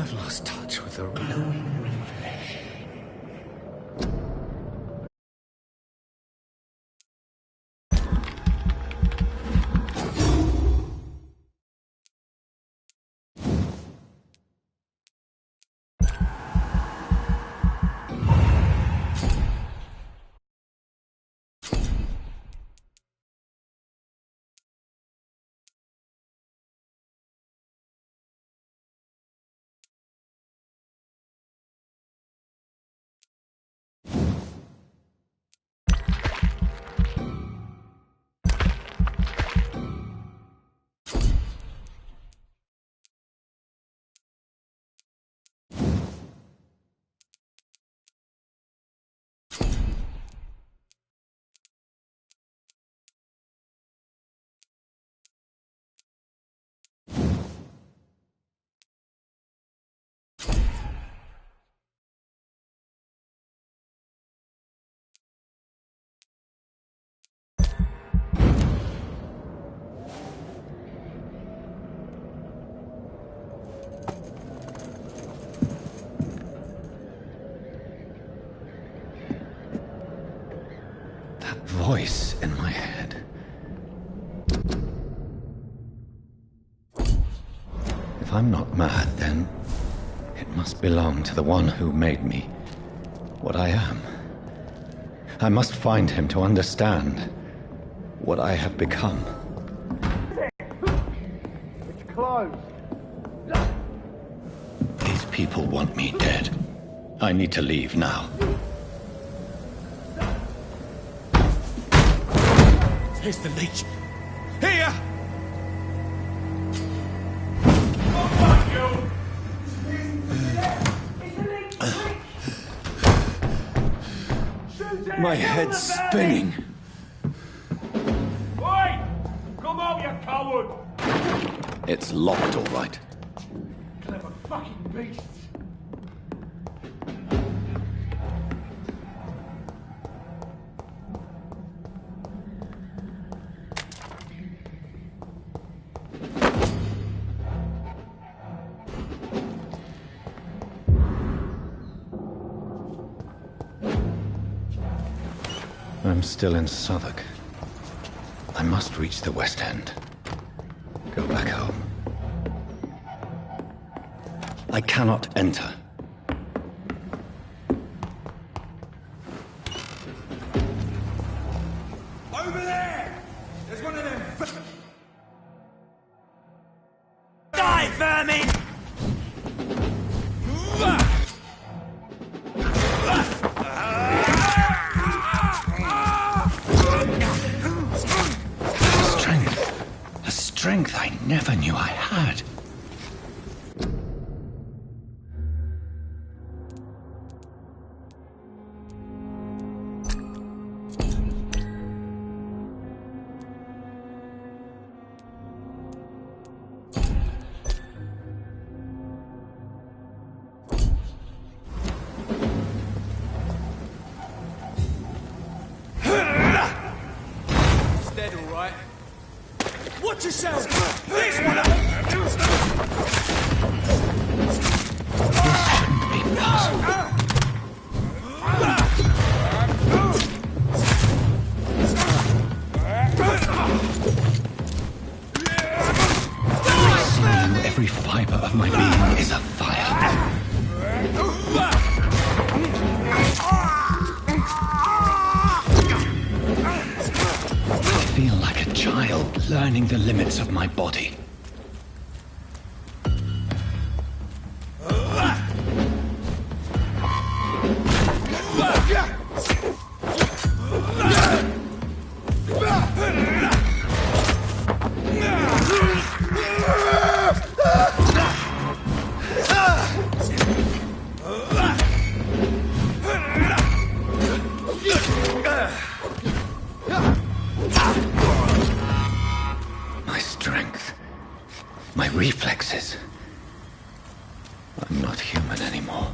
I've lost touch with the real flesh. Voice in my head. If I'm not mad, then it must belong to the one who made me what I am. I must find him to understand what I have become. It's closed. These people want me dead. I need to leave now. Here's the leech. Here! My head's spinning. Oi! Come out, you coward! It's locked, all right. Clever fucking beasts. I'm still in Southwark. I must reach the West End. Go back home. I cannot enter. Over there! There's one of them. Die, vermin! Strength I never knew I had. It's dead, all right. Watch yourself! This one! This shouldn't be possible. I see you. Every fiber of my being is afire. I feel like a child learning the limits of my body. My strength, my reflexes. I'm not human anymore.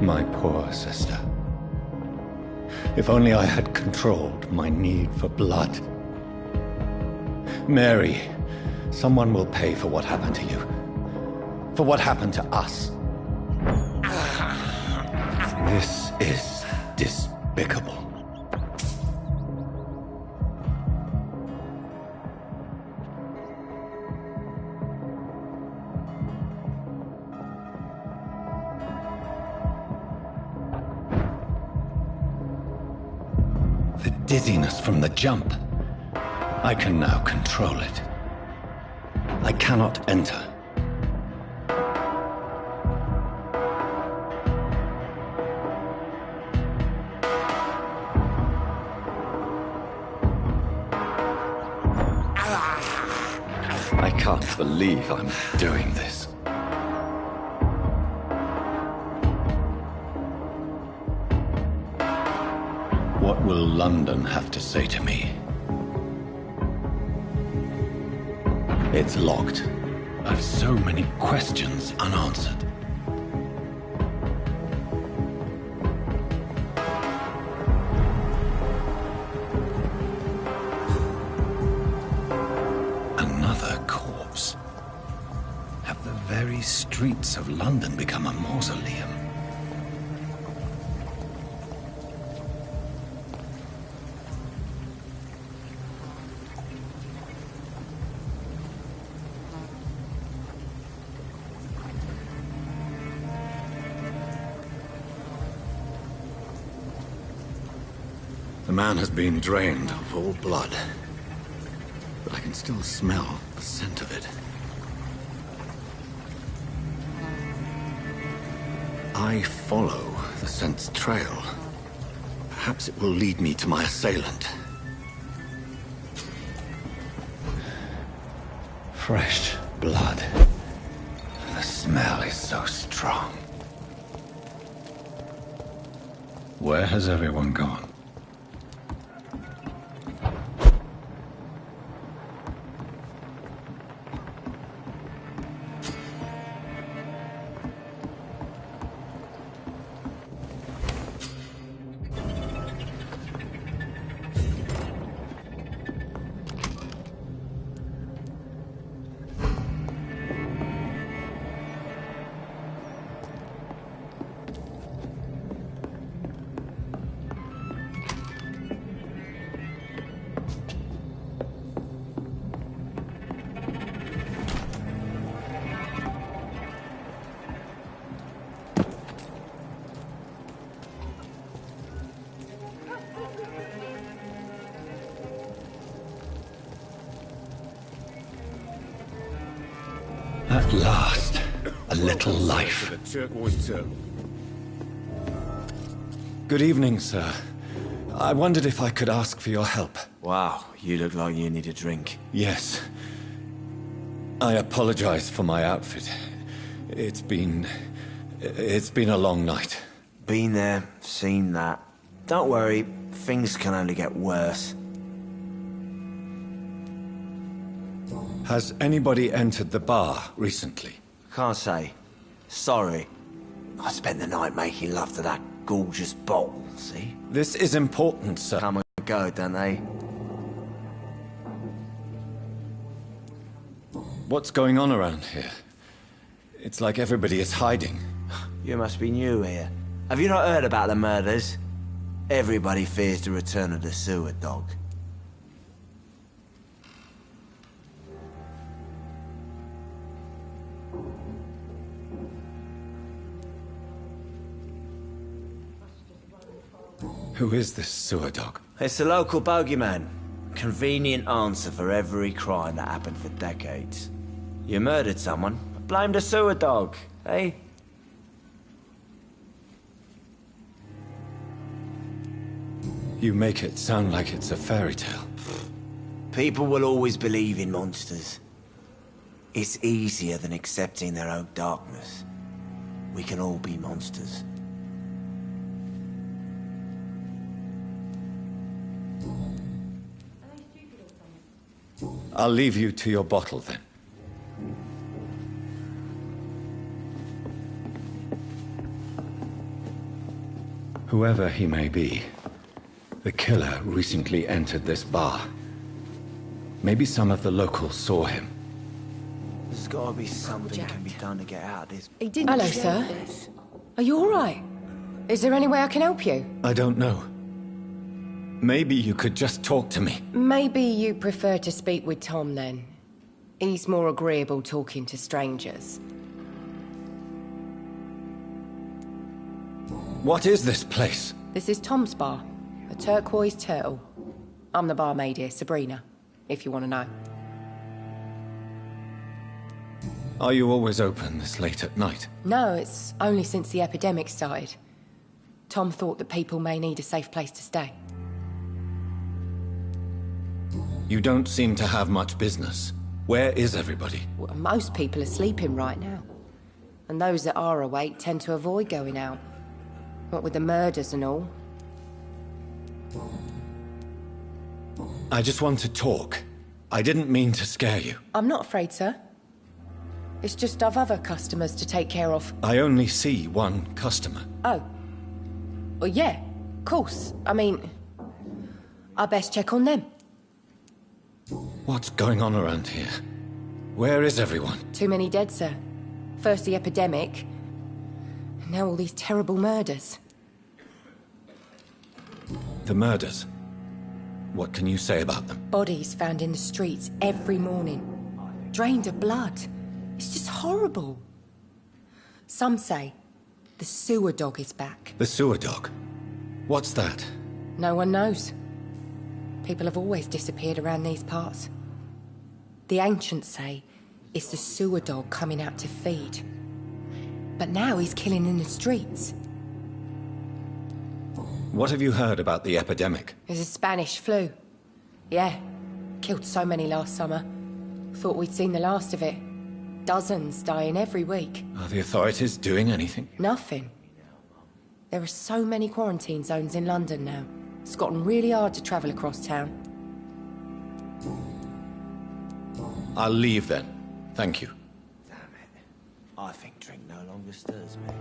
My poor sister. If only I had controlled my need for blood. Mary, someone will pay for what happened to you. For what happened to us. This is despicable. The dizziness from the jump. I can now control it. I cannot enter. I can't believe I'm doing this. What will London have to say to me? It's locked. I've so many questions unanswered. Another corpse. Have the very streets of London become a mausoleum? The man has been drained of all blood, but I can still smell the scent of it. I follow the scent's trail. Perhaps it will lead me to my assailant. Fresh blood. The smell is so strong. Where has everyone gone? At last, a little life. Good evening, sir. I wondered if I could ask for your help. Wow, you look like you need a drink. Yes. I apologize for my outfit. It's been a long night. Been there, seen that. Don't worry, things can only get worse. Has anybody entered the bar recently? Can't say. Sorry. I spent the night making love to that gorgeous bottle, see? This is important, sir. Come and go, don't they? What's going on around here? It's like everybody is hiding. You must be new here. Have you not heard about the murders? Everybody fears the return of the sewer dog. Who is this sewer dog? It's the local bogeyman. Convenient answer for every crime that happened for decades. You murdered someone, blame the sewer dog, eh? You make it sound like it's a fairy tale. People will always believe in monsters. It's easier than accepting their own darkness. We can all be monsters. I'll leave you to your bottle, then. Whoever he may be, the killer recently entered this bar. Maybe some of the locals saw him. There's gotta be something can be done to get out of this. He didn't Hello, say sir. this. Are you all right? Is there any way I can help you? I don't know. Maybe you could just talk to me. Maybe you prefer to speak with Tom, then. He's more agreeable talking to strangers. What is this place? This is Tom's bar, a turquoise turtle. I'm the barmaid here, Sabrina, if you want to know. Are you always open this late at night? No, it's only since the epidemic started. Tom thought that people may need a safe place to stay. You don't seem to have much business. Where is everybody? Well, most people are sleeping right now. And those that are awake tend to avoid going out. What with the murders and all. I just want to talk. I didn't mean to scare you. I'm not afraid, sir. It's just I've other customers to take care of. I only see one customer. Oh. Well, yeah, of course. I mean, I best check on them. What's going on around here? Where is everyone? Too many dead, sir. First the epidemic, and now all these terrible murders. The murders. What can you say about them? Bodies found in the streets every morning. Drained of blood. It's just horrible. Some say the sewer dog is back. The sewer dog? What's that? No one knows. People have always disappeared around these parts. The ancients say it's the sewer dog coming out to feed. But now he's killing in the streets. What have you heard about the epidemic? There's a Spanish flu. Yeah, killed so many last summer. Thought we'd seen the last of it. Dozens dying every week. Are the authorities doing anything? Nothing. There are so many quarantine zones in London now. It's gotten really hard to travel across town. I'll leave then. Thank you. Damn it. I think drink no longer stirs me.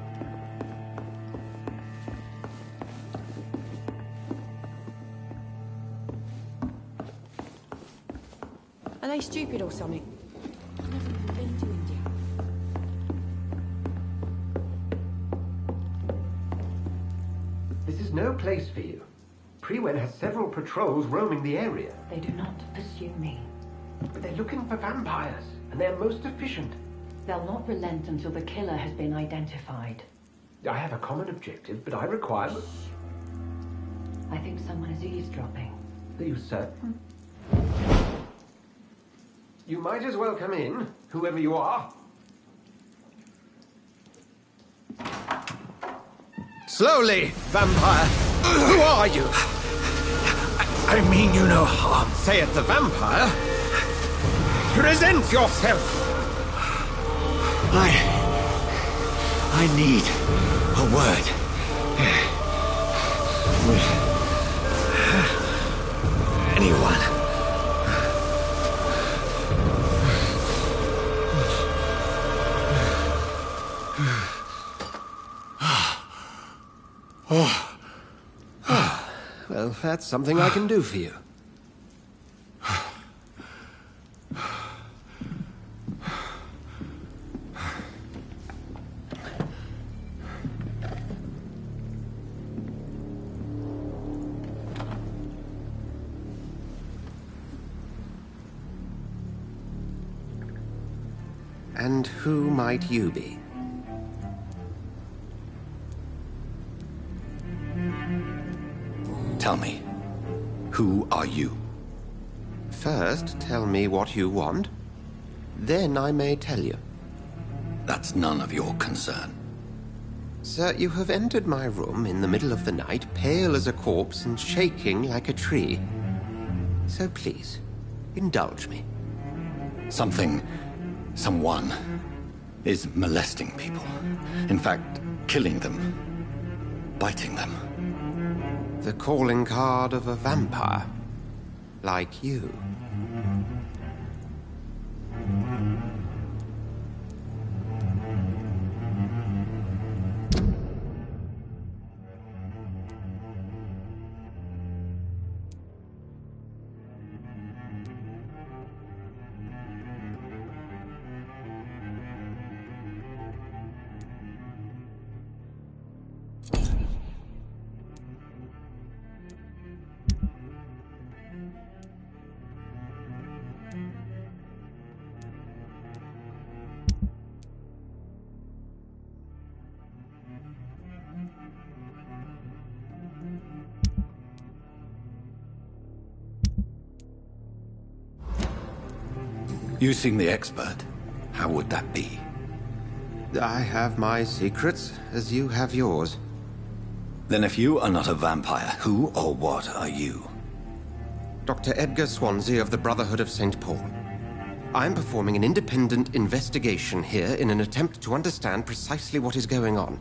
Are they stupid or something? I've never even been to India. This is no place for you. Prewen has several patrols roaming the area. They do not pursue me. But they're looking for vampires, and they're most efficient. They'll not relent until the killer has been identified. I have a common objective, but I require... I think someone is eavesdropping. Are you certain? You might as well come in, whoever you are. Slowly, vampire. Who are you? I mean you no harm, saith the vampire. Present yourself. I need a word. With anyone. Well, that's something I can do for you. And who might you be? Tell me, who are you? First, tell me what you want. Then I may tell you. That's none of your concern. Sir, you have entered my room in the middle of the night, pale as a corpse and shaking like a tree. So please, indulge me. Someone is molesting people. In fact, killing them. Biting them. The calling card of a vampire. Like you. You seem the expert. How would that be? I have my secrets, as you have yours. Then if you are not a vampire, who or what are you? Dr. Edgar Swansea of the Brotherhood of St. Paul. I am performing an independent investigation here in an attempt to understand precisely what is going on.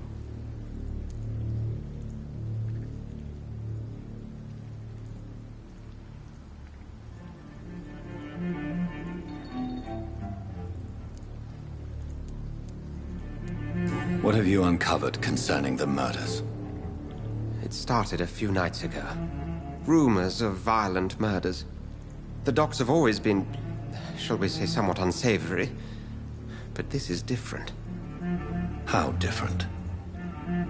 What have you uncovered concerning the murders? It started a few nights ago. Rumors of violent murders. The docks have always been, shall we say, somewhat unsavory. But this is different. How different?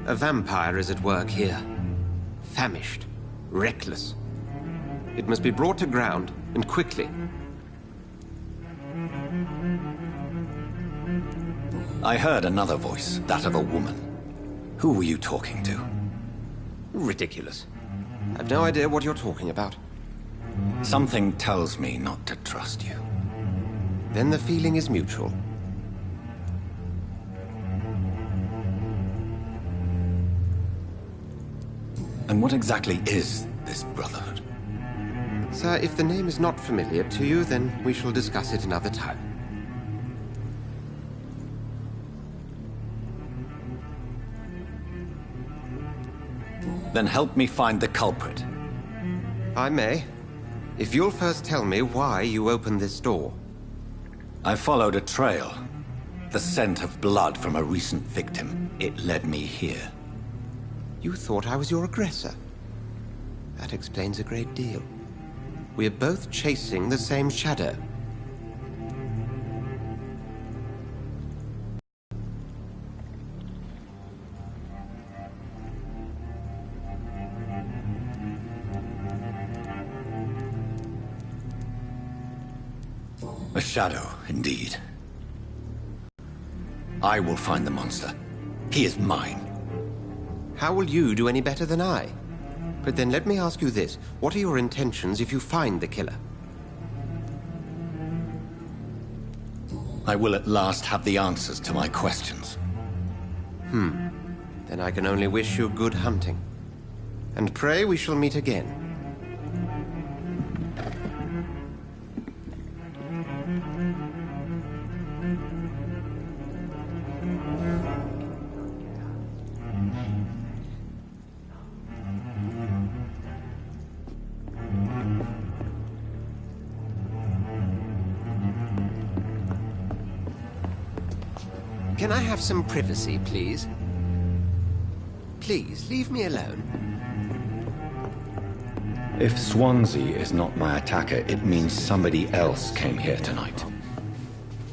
A vampire is at work here. Famished. Reckless. It must be brought to ground, and quickly. I heard another voice, that of a woman. Who were you talking to? Ridiculous. I've no idea what you're talking about. Something tells me not to trust you. Then the feeling is mutual. And what exactly is this Brotherhood? Sir, if the name is not familiar to you, then we shall discuss it another time. Then help me find the culprit. I may. If you'll first tell me why you opened this door. I followed a trail. The scent of blood from a recent victim. It led me here. You thought I was your aggressor. That explains a great deal. We're both chasing the same shadow. A shadow, indeed. I will find the monster. He is mine. How will you do any better than I? But then let me ask you this. What are your intentions if you find the killer? I will at last have the answers to my questions. Then I can only wish you good hunting. And pray we shall meet again. Can I have some privacy, please? Please, leave me alone. If Swansea is not my attacker, it means somebody else came here tonight.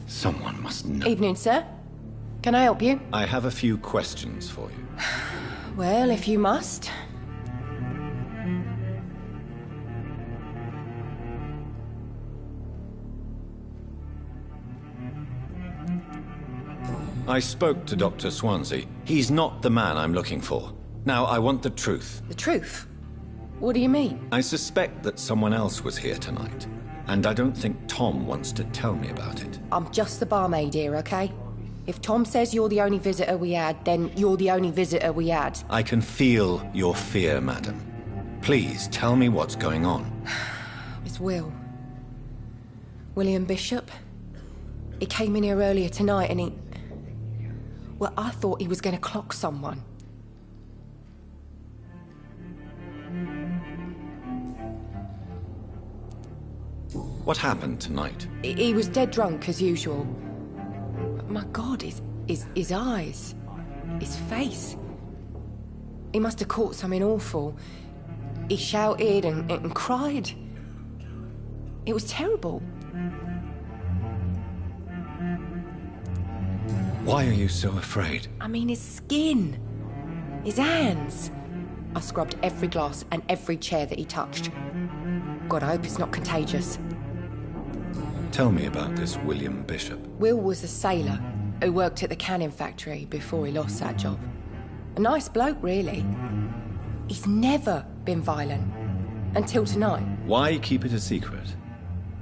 Someone must know. Evening, sir. Can I help you? I have a few questions for you. Well, if you must. I spoke to Dr. Swansea. He's not the man I'm looking for. Now, I want the truth. The truth? What do you mean? I suspect that someone else was here tonight, and I don't think Tom wants to tell me about it. I'm just the barmaid here, okay? If Tom says you're the only visitor we had, then you're the only visitor we had. I can feel your fear, madam. Please, tell me what's going on. It's Will. William Bishop. He came in here earlier tonight and he... Well, I thought he was going to clock someone. What happened tonight? He was dead drunk, as usual. But my God, his eyes. His face. He must have caught something awful. He shouted and cried. It was terrible. Why are you so afraid? I mean, his skin. His hands. I scrubbed every glass and every chair that he touched. God, I hope it's not contagious. Tell me about this William Bishop. Will was a sailor who worked at the canning factory before he lost that job. A nice bloke, really. He's never been violent. Until tonight. Why keep it a secret?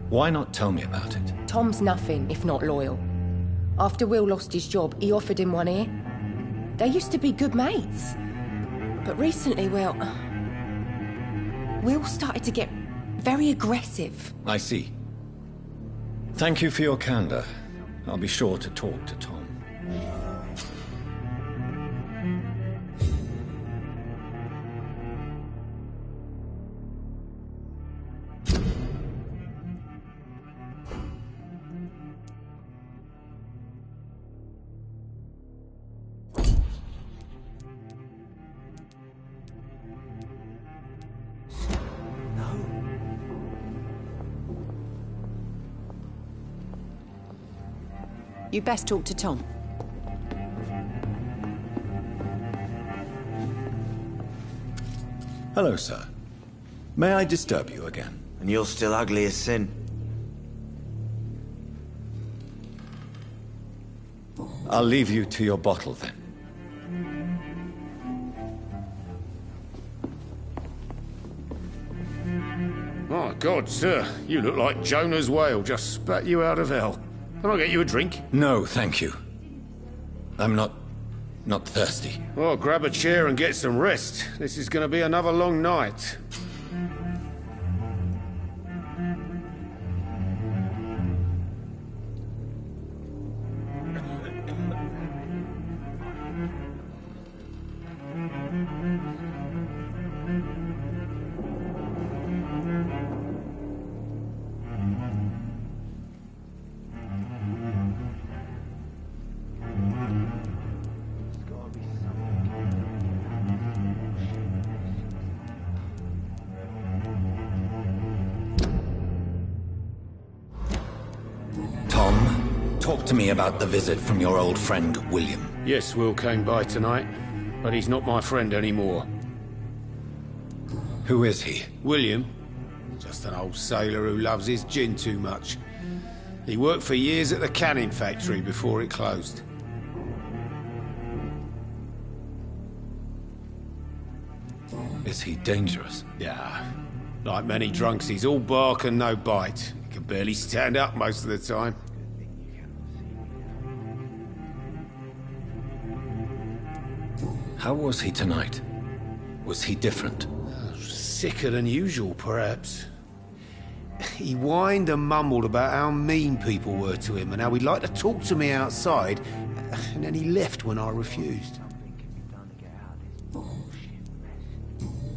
Why not tell me about it? Tom's nothing if not loyal. After Will lost his job, he offered him one ear. They used to be good mates. But recently, well, Will started to get very aggressive. I see. Thank you for your candor. I'll be sure to talk to Tom. You best talk to Tom. Hello, sir. May I disturb you again? And you're still ugly as sin. I'll leave you to your bottle, then. My God, sir, you look like Jonah's whale just spat you out of hell. Can I get you a drink? No, thank you. I'm not thirsty. Well, grab a chair and get some rest. This is going to be another long night. Talk to me about the visit from your old friend, William. Yes, Will came by tonight, but he's not my friend anymore. Who is he? William? Just an old sailor who loves his gin too much. He worked for years at the canning factory before it closed. Is he dangerous? Yeah. Like many drunks, he's all bark and no bite. He can barely stand up most of the time. How was he tonight? Was he different? Sicker than usual, perhaps. He whined and mumbled about how mean people were to him and how he'd like to talk to me outside, and then he left when I refused.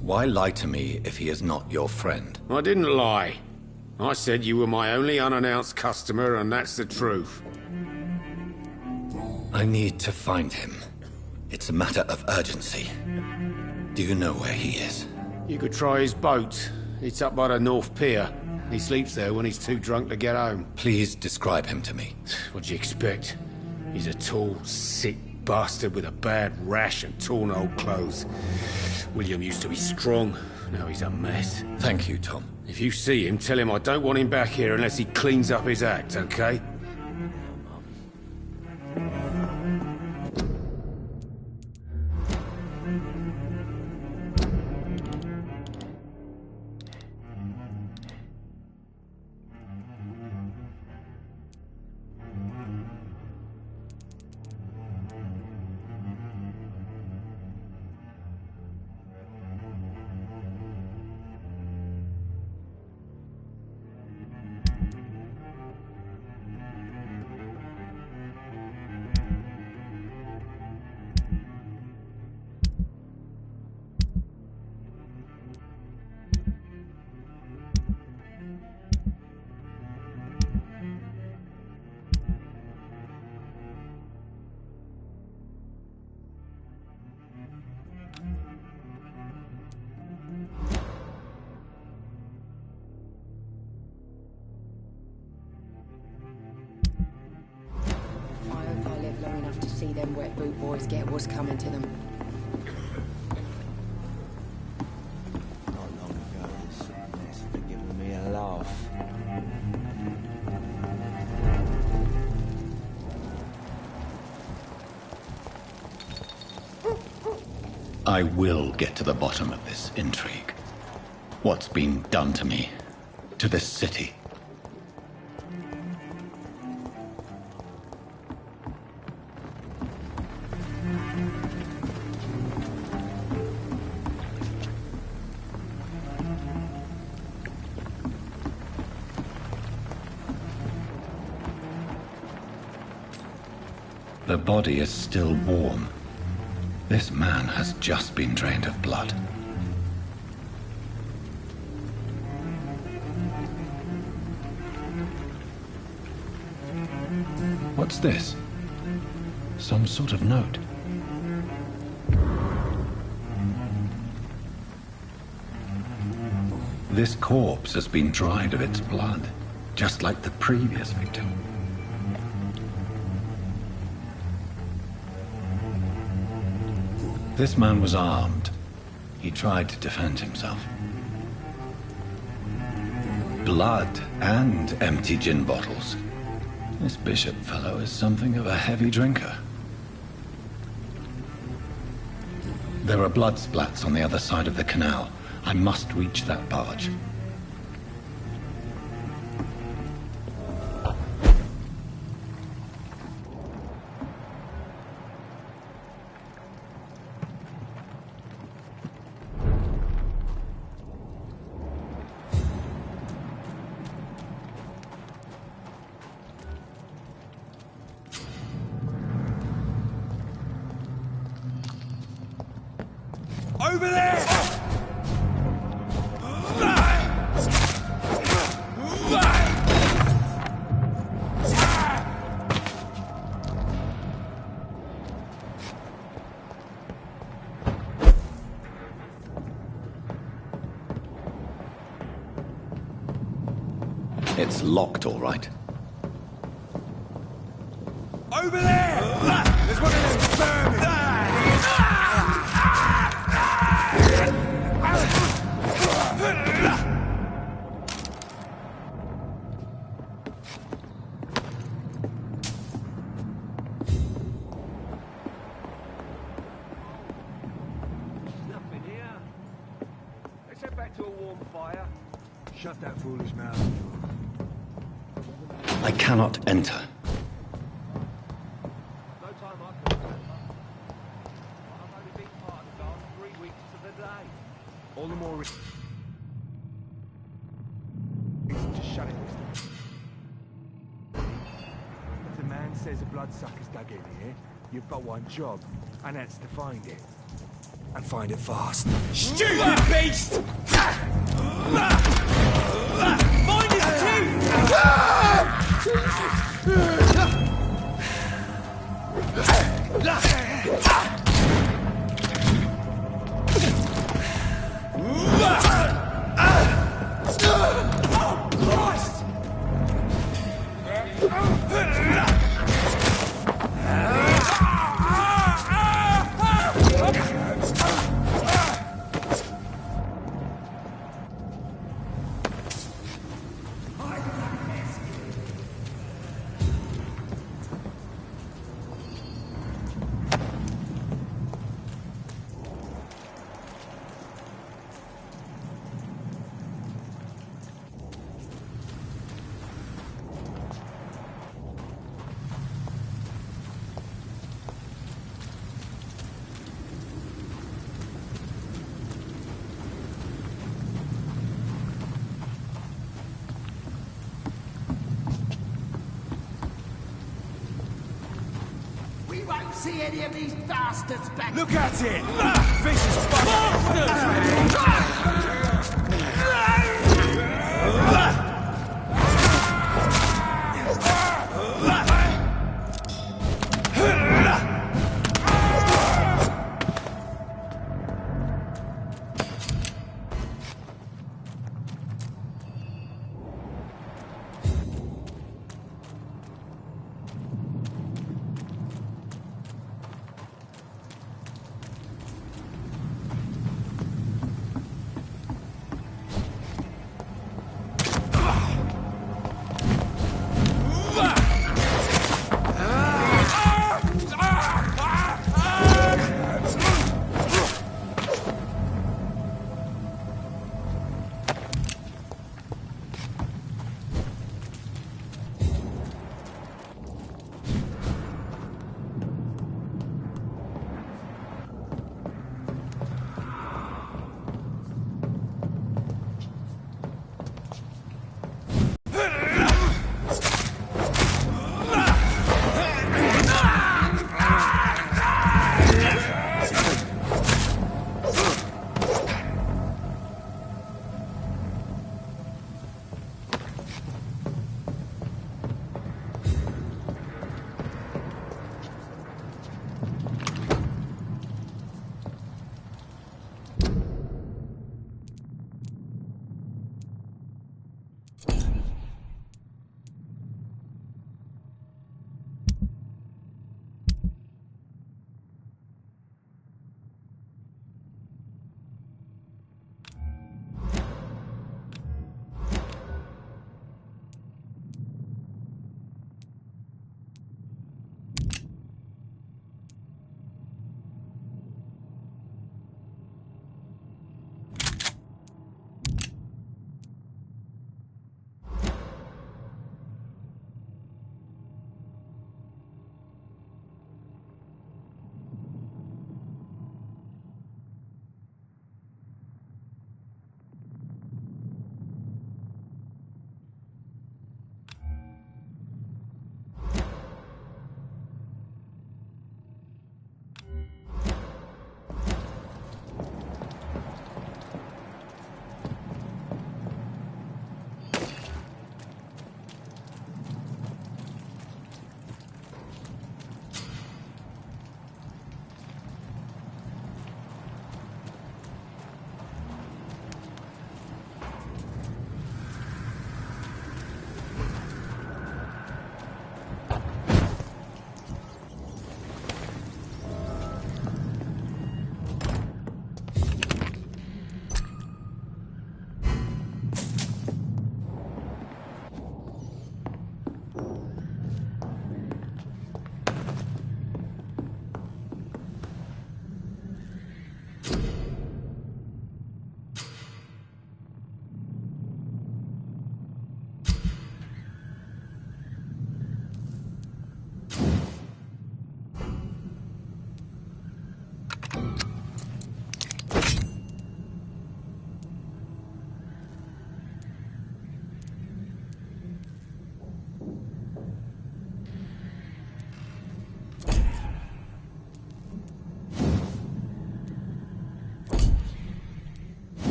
Why lie to me if he is not your friend? I didn't lie. I said you were my only unannounced customer, and that's the truth. I need to find him. It's a matter of urgency. Do you know where he is? You could try his boat. It's up by the North Pier. He sleeps there when he's too drunk to get home. Please describe him to me. What do you expect? He's a tall, sick bastard with a bad rash and torn old clothes. William used to be strong. Now he's a mess. Thank you, Tom. If you see him, tell him I don't want him back here unless he cleans up his act, okay? See them wet boot boys get what's coming to them. Not long ago, this sort of mess would have given me a laugh. I will get to the bottom of this intrigue. What's been done to me, to this city. The body is still warm. This man has just been drained of blood. What's this? Some sort of note. This corpse has been dried of its blood, just like the previous victim. This man was armed. He tried to defend himself. Blood and empty gin bottles. This bishop fellow is something of a heavy drinker. There are blood splats on the other side of the canal. I must reach that barge. Over there! It's locked, all right. Over there! There's one of them vermin! Nothing here. Let's head back to a warm fire. Shut that foolish mouth. I cannot enter. No time I can remember. I've only been part of the last 3 weeks to the day. All the more reason to shut it this time. If the man says a bloodsucker's dug in here, you've got one job, and that's to find it. And find it fast. Stupid beast! Find his teeth! See any of these bastards back? Look at it! Vicious bastards!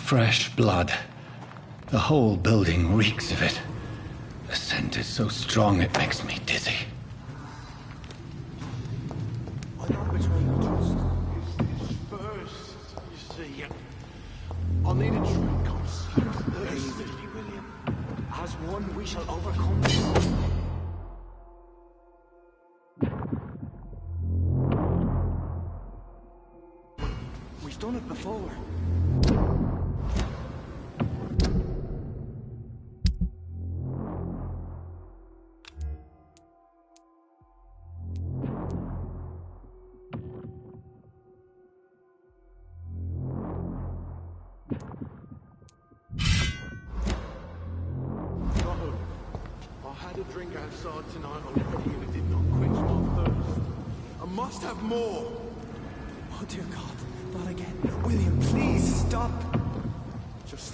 Fresh blood. The whole building reeks of it. The scent is so strong it makes me dizzy. I know which way you trust is first, you see. I'll need a drink. I'm so thirsty, William. As one, we shall overcome this. We've done it before. Outside tonight already, and it did not quench my thirst. I must have more. Oh dear God, not again. William, please stop. Just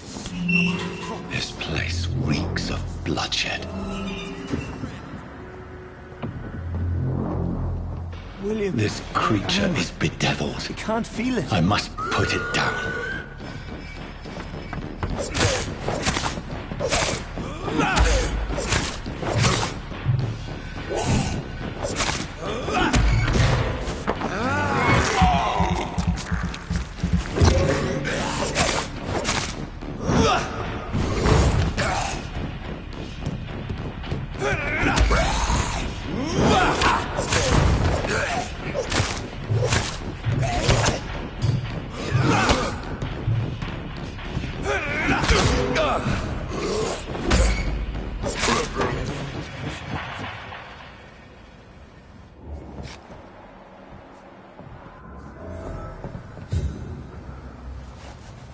This place reeks of bloodshed. William, This creature is bedeviled. I can't feel it. I must put it down.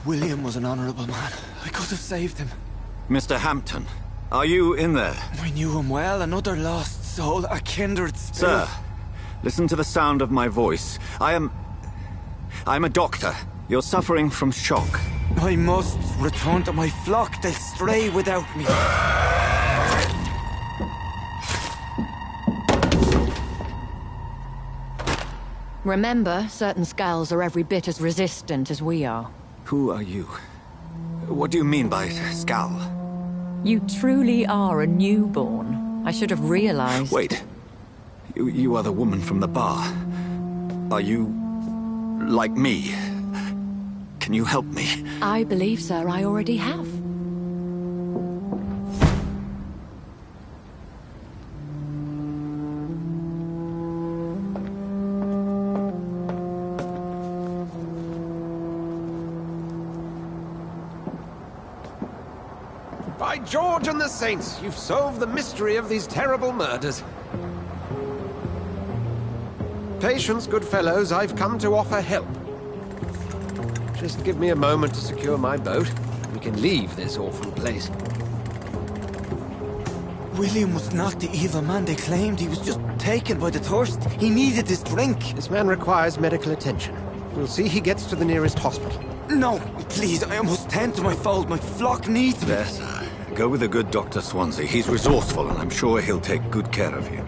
William was an honorable man. I could have saved him. Mr. Hampton, are you in there? I knew him well, another lost soul, a kindred spirit. Sir, listen to the sound of my voice. I'm a doctor. You're suffering from shock. I must return to my flock. They'll stray without me. Remember, certain skulls are every bit as resistant as we are. Who are you? What do you mean by skull? You truly are a newborn. I should have realized. Wait. You are the woman from the bar. Are you like me? Can you help me? I believe, sir, I already have. George and the saints, you've solved the mystery of these terrible murders. Patience, good fellows, I've come to offer help. Just give me a moment to secure my boat. We can leave this awful place. William was not the evil man they claimed. He was just taken by the thirst. He needed this drink. This man requires medical attention. We'll see he gets to the nearest hospital. No, please, I must tend to my fold. My flock needs me. Yes, go with the good Dr. Swansea. He's resourceful, and I'm sure he'll take good care of you.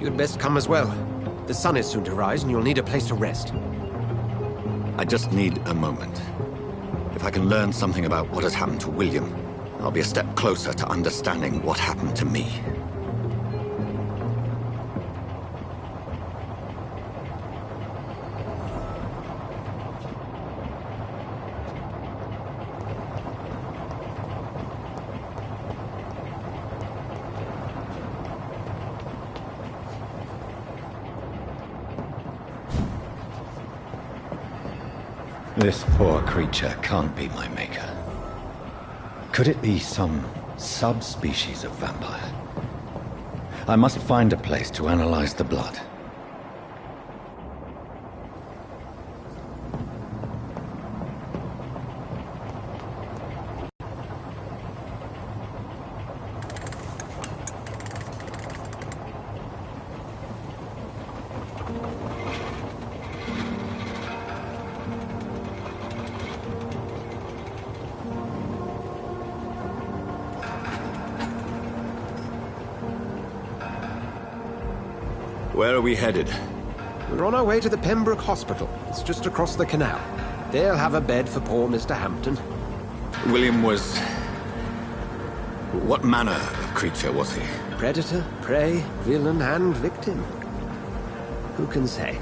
You'd best come as well. The sun is soon to rise, and you'll need a place to rest. I just need a moment. If I can learn something about what has happened to William, I'll be a step closer to understanding what happened to me. This poor creature can't be my maker. Could it be some subspecies of vampire? I must find a place to analyze the blood. Where are we headed? We're on our way to the Pembroke Hospital. It's just across the canal. They'll have a bed for poor Mr. Hampton. William was... what manner of creature was he? Predator, prey, villain, and victim. Who can say?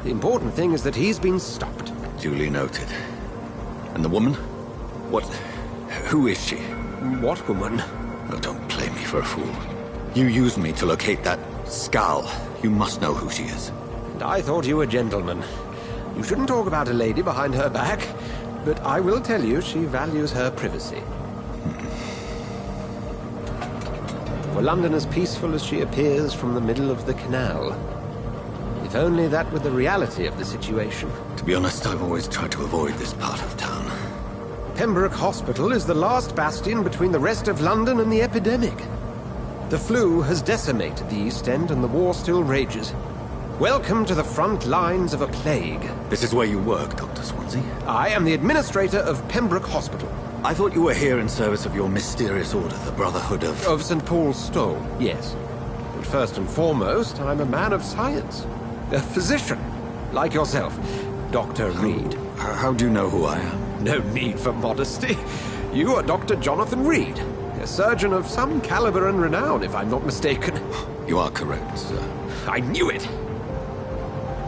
The important thing is that he's been stopped. Duly noted. And the woman? What... who is she? What woman? Oh, don't play me for a fool. You used me to locate that skull. You must know who she is. And I thought you a gentleman. You shouldn't talk about a lady behind her back, but I will tell you she values her privacy. For London as peaceful as she appears from the middle of the canal. If only that were the reality of the situation. To be honest, I've always tried to avoid this part of town. Pembroke Hospital is the last bastion between the rest of London and the epidemic. The flu has decimated the East End and the war still rages. Welcome to the front lines of a plague. This is where you work, Dr. Swansea? I am the administrator of Pembroke Hospital. I thought you were here in service of your mysterious order, the Brotherhood of... Of St. Paul's Stole, yes. But first and foremost, I'm a man of science. A physician, like yourself, Dr. Reed. How do you know who I am? No need for modesty. You are Dr. Jonathan Reed. A surgeon of some caliber and renown, if I'm not mistaken. You are correct, sir. I knew it!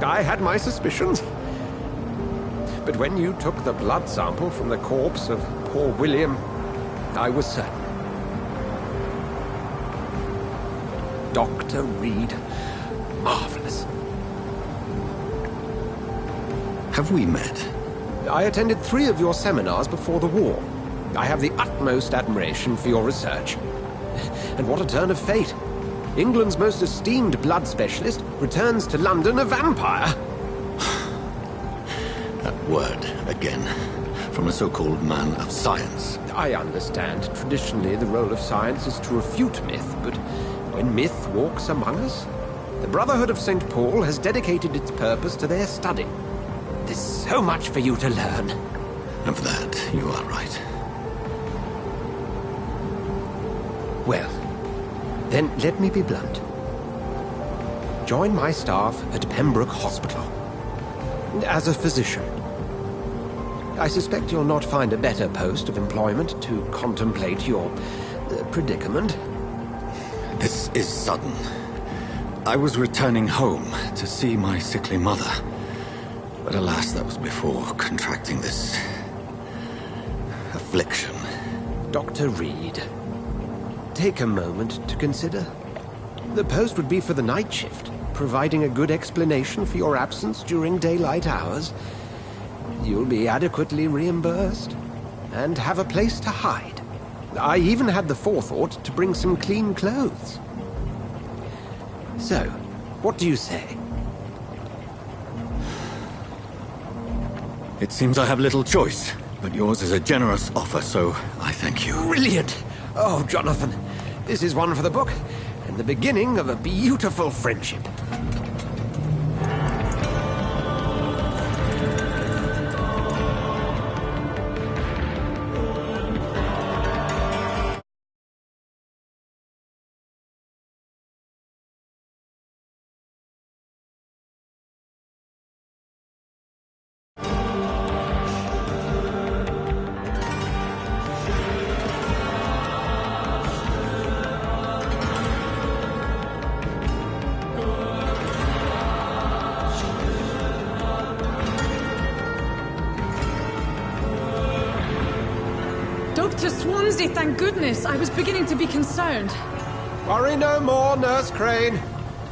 I had my suspicions. But when you took the blood sample from the corpse of poor William, I was certain. Dr. Reed. Marvelous. Have we met? I attended 3 of your seminars before the war. I have the utmost admiration for your research. And what a turn of fate. England's most esteemed blood specialist returns to London a vampire. That word, again. From a so-called man of science. I understand. Traditionally, the role of science is to refute myth, but when myth walks among us, the Brotherhood of St. Paul has dedicated its purpose to their study. There's so much for you to learn. Of that, you are right. Well, then let me be blunt. Join my staff at Pembroke Hospital. As a physician. I suspect you'll not find a better post of employment to contemplate your predicament. This is sudden. I was returning home to see my sickly mother. But alas, that was before contracting this... affliction. Dr. Reed, take a moment to consider. The post would be for the night shift, providing a good explanation for your absence during daylight hours. You'll be adequately reimbursed, and have a place to hide. I even had the forethought to bring some clean clothes. So, what do you say? It seems I have little choice, but yours is a generous offer, so I thank you. Brilliant! Oh, Jonathan, this is one for the book, and the beginning of a beautiful friendship. Dr. Swansea, thank goodness. I was beginning to be concerned. Worry no more, Nurse Crane,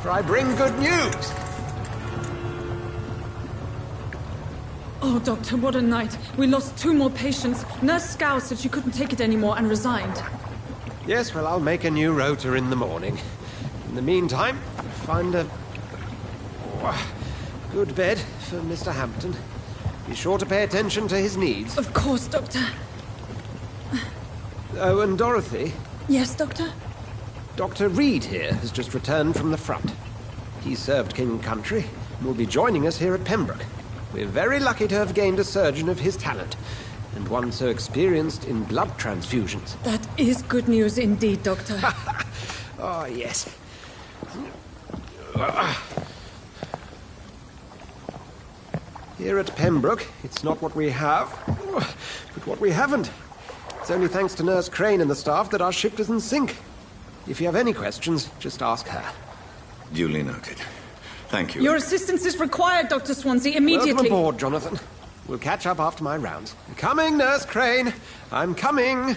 for I bring good news. Oh, Doctor, what a night. We lost 2 more patients. Nurse Scow said she couldn't take it anymore and resigned. Yes, well, I'll make a new rota in the morning. In the meantime, find a good bed for Mr. Hampton. Be sure to pay attention to his needs. Of course, Doctor. Oh, and Dorothy? Yes, Doctor? Dr. Reed here has just returned from the front. He served King Country and will be joining us here at Pembroke. We're very lucky to have gained a surgeon of his talent, and one so experienced in blood transfusions. That is good news indeed, Doctor. Oh, yes. Here at Pembroke, it's not what we have, but what we haven't. It's only thanks to Nurse Crane and the staff that our ship doesn't sink. If you have any questions, just ask her. Duly noted. Thank you. Your assistance is required, Dr. Swansea, immediately. Welcome aboard, Jonathan. We'll catch up after my rounds. I'm coming, Nurse Crane. I'm coming.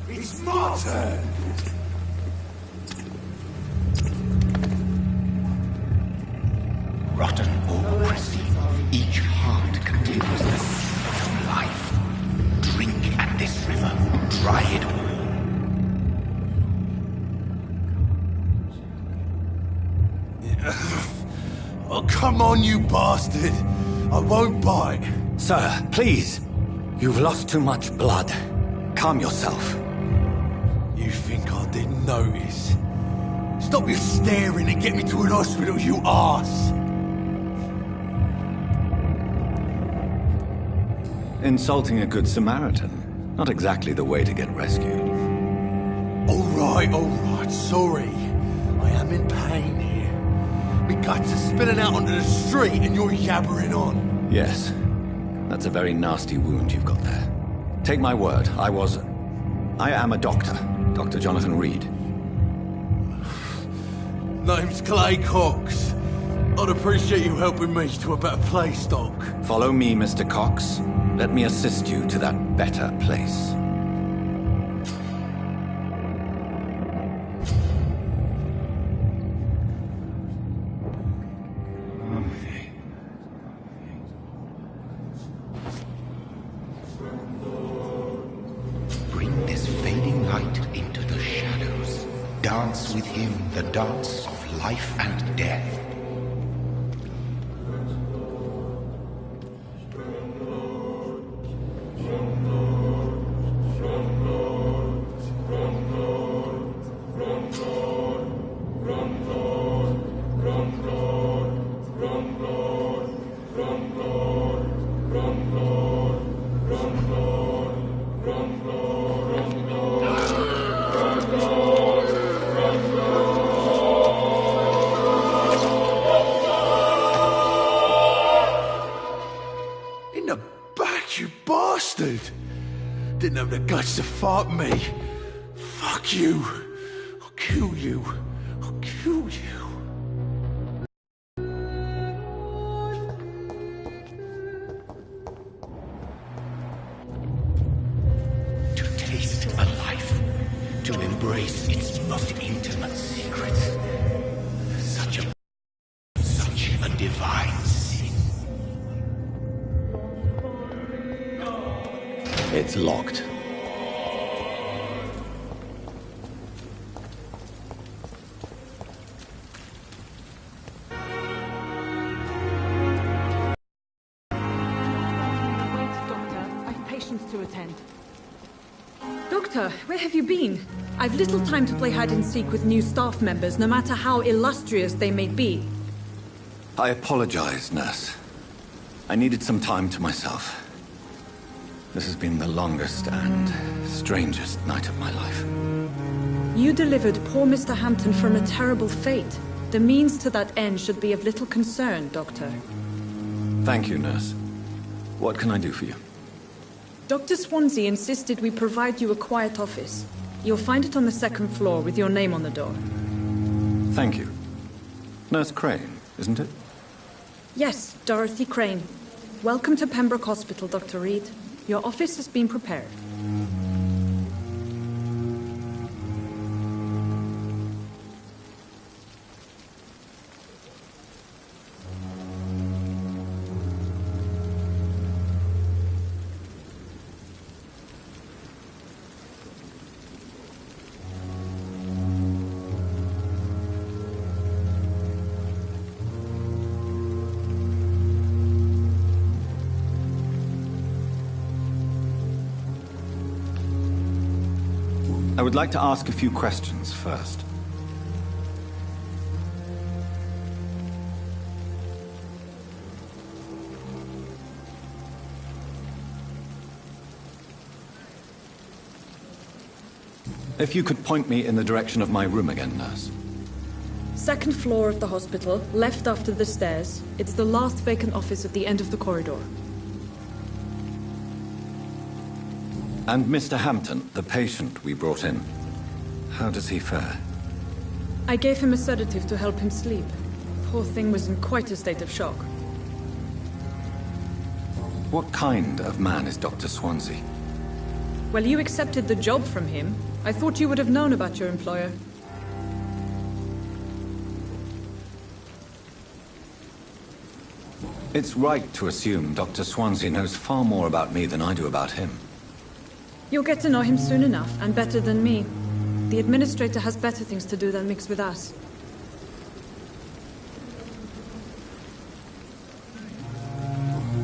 It's my turn! Rotten or pristine, each heart contains the secret of life. Drink at this river, try it all. Oh, come on, you bastard! I won't bite. Sir, please. You've lost too much blood. Calm yourself. You think I didn't notice? Stop your staring and get me to an hospital, you arse! Insulting a good Samaritan. Not exactly the way to get rescued. Alright, sorry. I am in pain here. My guts are spilling out onto the street and you're yabbering on. Yes. That's a very nasty wound you've got there. Take my word, I am a doctor. Dr. Jonathan Reed. Name's Clay Cox. I'd appreciate you helping me to a better place, Doc. Follow me, Mr. Cox. Let me assist you to that better place. Bring this fading light into the shadows. Dance with him the dance of life and death. bastard! Didn't have the guts to fight me. Fuck you. I'll kill you. I'll kill you. To taste a life, to embrace its most intimate secrets. Such a divine sin. It's locked. To attend. Doctor, where have you been? I've little time to play hide and seek with new staff members, no matter how illustrious they may be. I apologize, nurse. I needed some time to myself. This has been the longest and strangest night of my life. You delivered poor Mr. Hampton from a terrible fate. The means to that end should be of little concern, Doctor. Thank you, nurse. What can I do for you? Dr. Swansea insisted we provide you a quiet office. You'll find it on the second floor with your name on the door. Thank you. Nurse Crane, isn't it? Yes, Dorothy Crane. Welcome to Pembroke Hospital, Dr. Reed. Your office has been prepared. I would like to ask a few questions first. If you could point me in the direction of my room again, nurse. Second floor of the hospital, left after the stairs. It's the last vacant office at the end of the corridor. And Mr. Hampton, the patient we brought in, how does he fare? I gave him a sedative to help him sleep. Poor thing was in quite a state of shock. What kind of man is Dr. Swansea? Well, you accepted the job from him. I thought you would have known about your employer. It's right to assume Dr. Swansea knows far more about me than I do about him. You'll get to know him soon enough, and better than me. The administrator has better things to do than mix with us.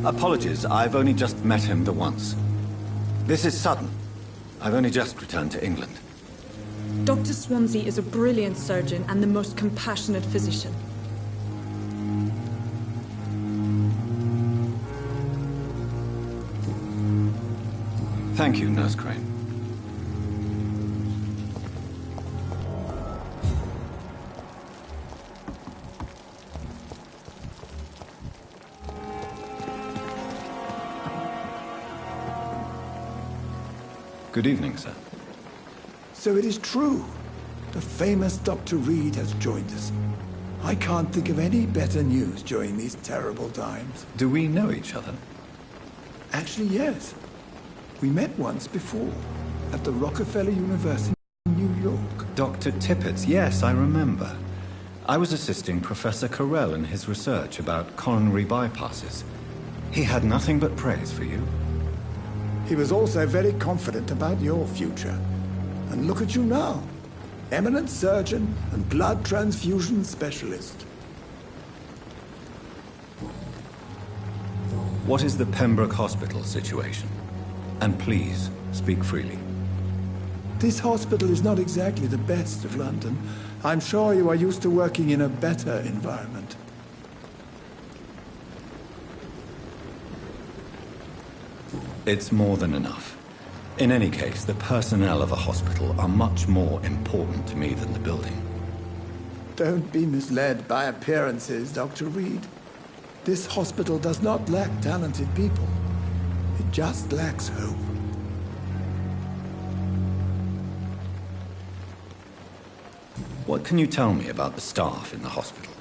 Apologies, I've only just met him the once. This is sudden. I've only just returned to England. Dr. Swansea is a brilliant surgeon and the most compassionate physician. Thank you, Nurse Crane. Good evening, sir. So it is true. The famous Dr. Reed has joined us. I can't think of any better news during these terrible times. Do we know each other? Actually, yes. We met once before, at the Rockefeller University in New York. Dr. Tippett, yes, I remember. I was assisting Professor Carell in his research about coronary bypasses. He had nothing but praise for you. He was also very confident about your future. And look at you now. Eminent surgeon and blood transfusion specialist. What is the Pembroke Hospital situation? And please, speak freely. This hospital is not exactly the best of London. I'm sure you are used to working in a better environment. It's more than enough. In any case, the personnel of a hospital are much more important to me than the building. Don't be misled by appearances, Dr. Reed. This hospital does not lack talented people. It just lacks hope. What can you tell me about the staff in the hospital?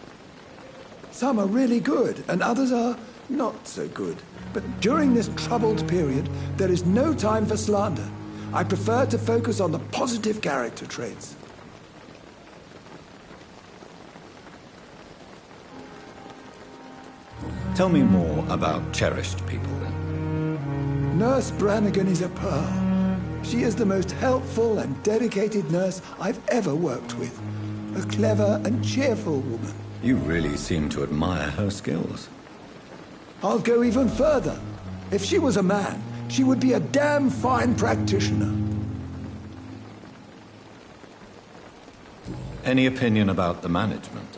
Some are really good, and others are not so good. But during this troubled period, there is no time for slander. I prefer to focus on the positive character traits. Tell me more about cherished people, then. Nurse Brannigan is a pearl. She is the most helpful and dedicated nurse I've ever worked with. A clever and cheerful woman. You really seem to admire her skills. I'll go even further. If she was a man, she would be a damn fine practitioner. Any opinion about the management?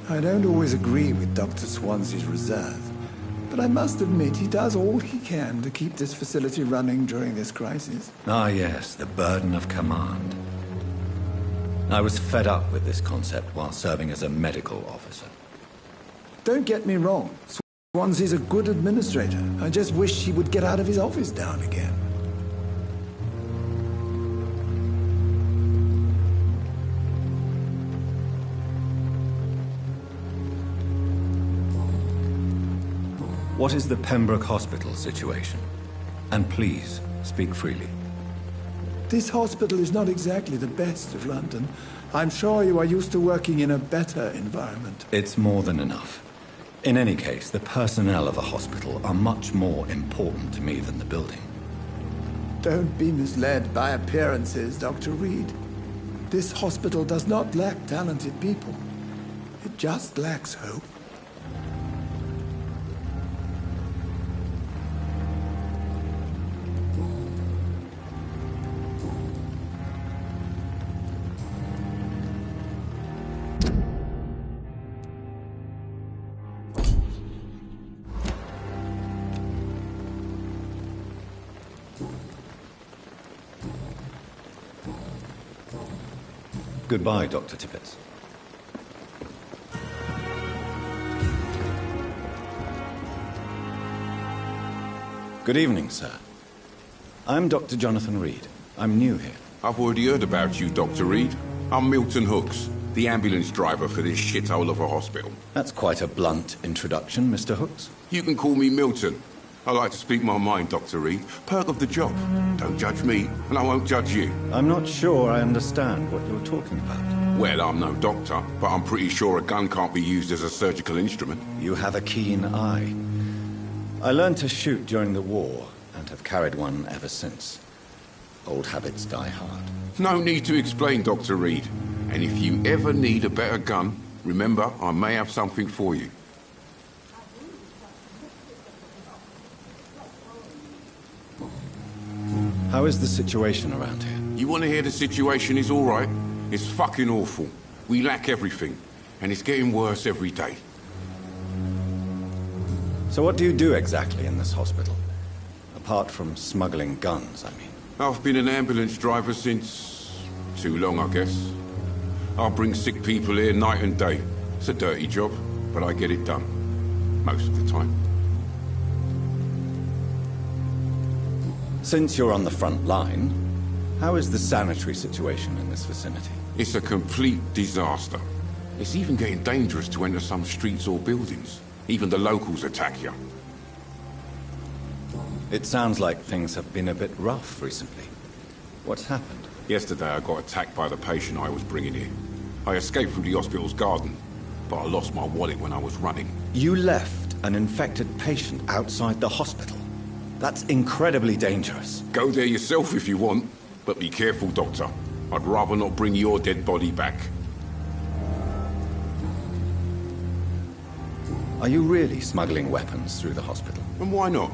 I don't always agree with Dr. Swansea's reserve, but I must admit he does all he can to keep this facility running during this crisis. Ah, yes, the burden of command. I was fed up with this concept while serving as a medical officer. Don't get me wrong. Swansea's a good administrator. I just wish he would get out of his office now and again. What is the Pembroke Hospital situation? And please, speak freely. This hospital is not exactly the best of London. I'm sure you are used to working in a better environment. It's more than enough. In any case, the personnel of a hospital are much more important to me than the building. Don't be misled by appearances, Dr. Reed. This hospital does not lack talented people. It just lacks hope. Goodbye, Dr. Tippett. Good evening, sir. I'm Dr. Jonathan Reed. I'm new here. I've already heard about you, Dr. Reed. I'm Milton Hooks, the ambulance driver for this shithole of a hospital. That's quite a blunt introduction, Mr. Hooks. You can call me Milton. I like to speak my mind, Dr. Reed. Perk of the job. Don't judge me, and I won't judge you. I'm not sure I understand what you're talking about. Well, I'm no doctor, but I'm pretty sure a gun can't be used as a surgical instrument. You have a keen eye. I learned to shoot during the war, and have carried one ever since. Old habits die hard. No need to explain, Dr. Reed. And if you ever need a better gun, remember, I may have something for you. How is the situation around here? You want to hear the situation is all right? It's fucking awful. We lack everything, and it's getting worse every day. So what do you do exactly in this hospital? Apart from smuggling guns, I mean. I've been an ambulance driver since... too long, I guess. I bring sick people here night and day. It's a dirty job, but I get it done. Most of the time. Since you're on the front line, how is the sanitary situation in this vicinity? It's a complete disaster. It's even getting dangerous to enter some streets or buildings. Even the locals attack you. It sounds like things have been a bit rough recently. What's happened? Yesterday I got attacked by the patient I was bringing here. I escaped through the hospital's garden, but I lost my wallet when I was running. You left an infected patient outside the hospital? That's incredibly dangerous. Go there yourself if you want, but be careful, Doctor. I'd rather not bring your dead body back. Are you really smuggling weapons through the hospital? And why not?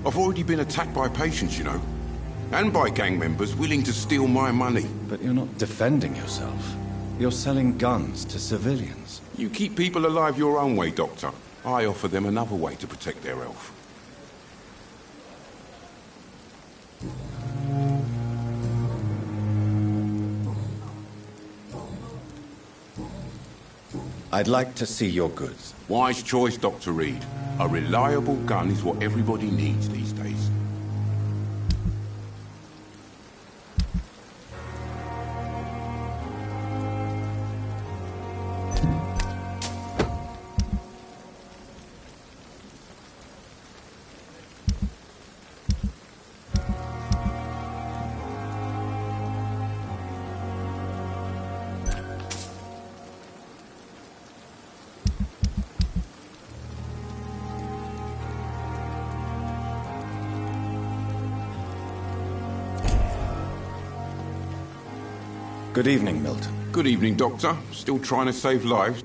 I've already been attacked by patients, you know. And by gang members willing to steal my money. But you're not defending yourself. You're selling guns to civilians. You keep people alive your own way, Doctor. I offer them another way to protect their health. I'd like to see your goods. Wise choice, Dr. Reed. A reliable gun is what everybody needs these days. Good evening, Milton. Good evening, Doctor. Still trying to save lives?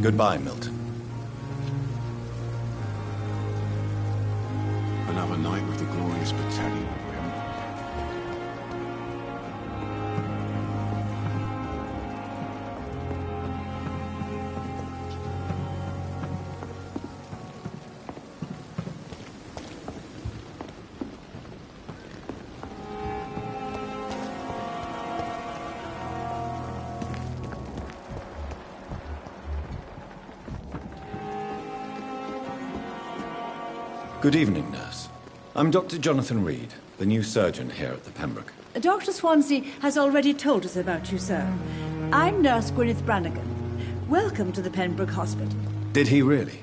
Goodbye, Milton. Another night with the glorious battalion of them. Good evening, nurse. I'm Dr. Jonathan Reed, the new surgeon here at the Pembroke. Dr. Swansea has already told us about you, sir. I'm Nurse Gwyneth Brannigan. Welcome to the Pembroke Hospital. Did he really?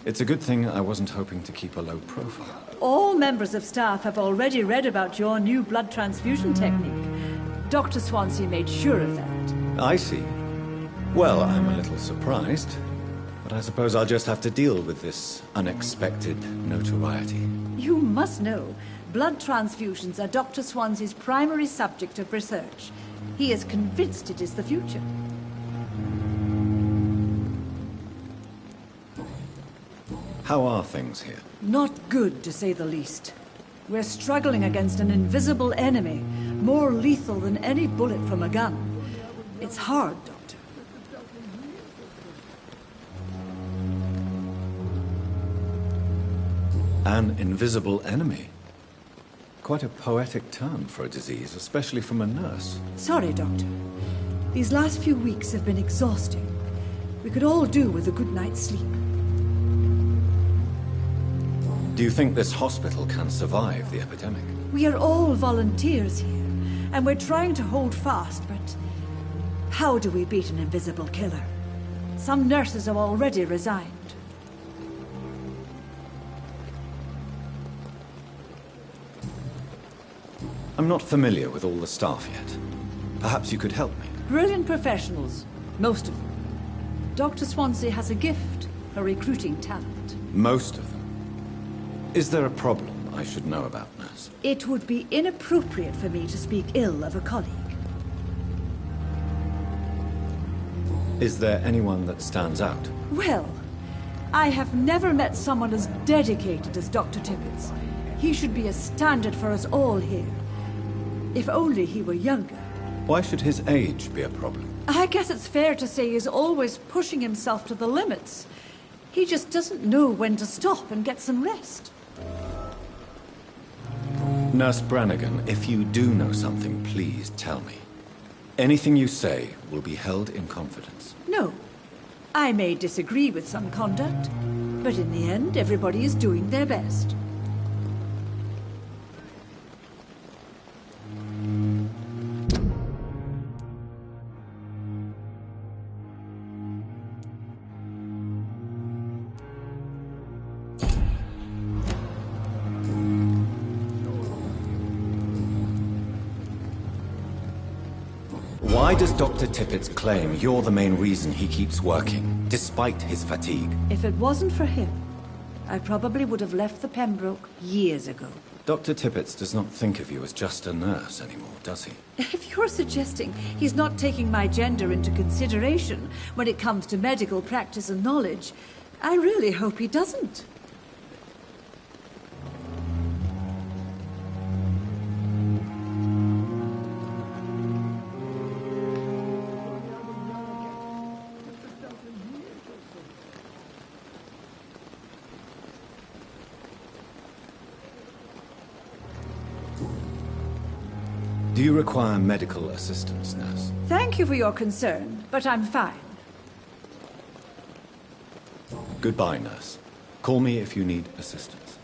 It's a good thing I wasn't hoping to keep a low profile. All members of staff have already read about your new blood transfusion technique. Dr. Swansea made sure of that. I see. Well, I'm a little surprised, but I suppose I'll just have to deal with this unexpected notoriety. You must know, blood transfusions are Dr. Swansea's primary subject of research. He is convinced it is the future. How are things here? Not good, to say the least. We're struggling against an invisible enemy, more lethal than any bullet from a gun. It's hard, Doctor. An invisible enemy? Quite a poetic term for a disease, especially from a nurse. Sorry, Doctor. These last few weeks have been exhausting. We could all do with a good night's sleep. Do you think this hospital can survive the epidemic? We are all volunteers here, and we're trying to hold fast, but how do we beat an invisible killer? Some nurses have already resigned. I'm not familiar with all the staff yet. Perhaps you could help me. Brilliant professionals, most of them. Dr. Swansea has a gift for recruiting talent. Most of them? Is there a problem I should know about, nurse? It would be inappropriate for me to speak ill of a colleague. Is there anyone that stands out? Well, I have never met someone as dedicated as Dr. Tippett. He should be a standard for us all here. If only he were younger. Why should his age be a problem? I guess it's fair to say he's always pushing himself to the limits. He just doesn't know when to stop and get some rest. Nurse Brannigan, if you do know something, please tell me. Anything you say will be held in confidence. No. I may disagree with some conduct, but in the end, everybody is doing their best. Why does Dr. Tippett claim you're the main reason he keeps working, despite his fatigue? If it wasn't for him, I probably would have left the Pembroke years ago. Dr. Tippett does not think of you as just a nurse anymore, does he? If you're suggesting he's not taking my gender into consideration when it comes to medical practice and knowledge, I really hope he doesn't. Do you require medical assistance, nurse? Thank you for your concern, but I'm fine. Goodbye, nurse. Call me if you need assistance.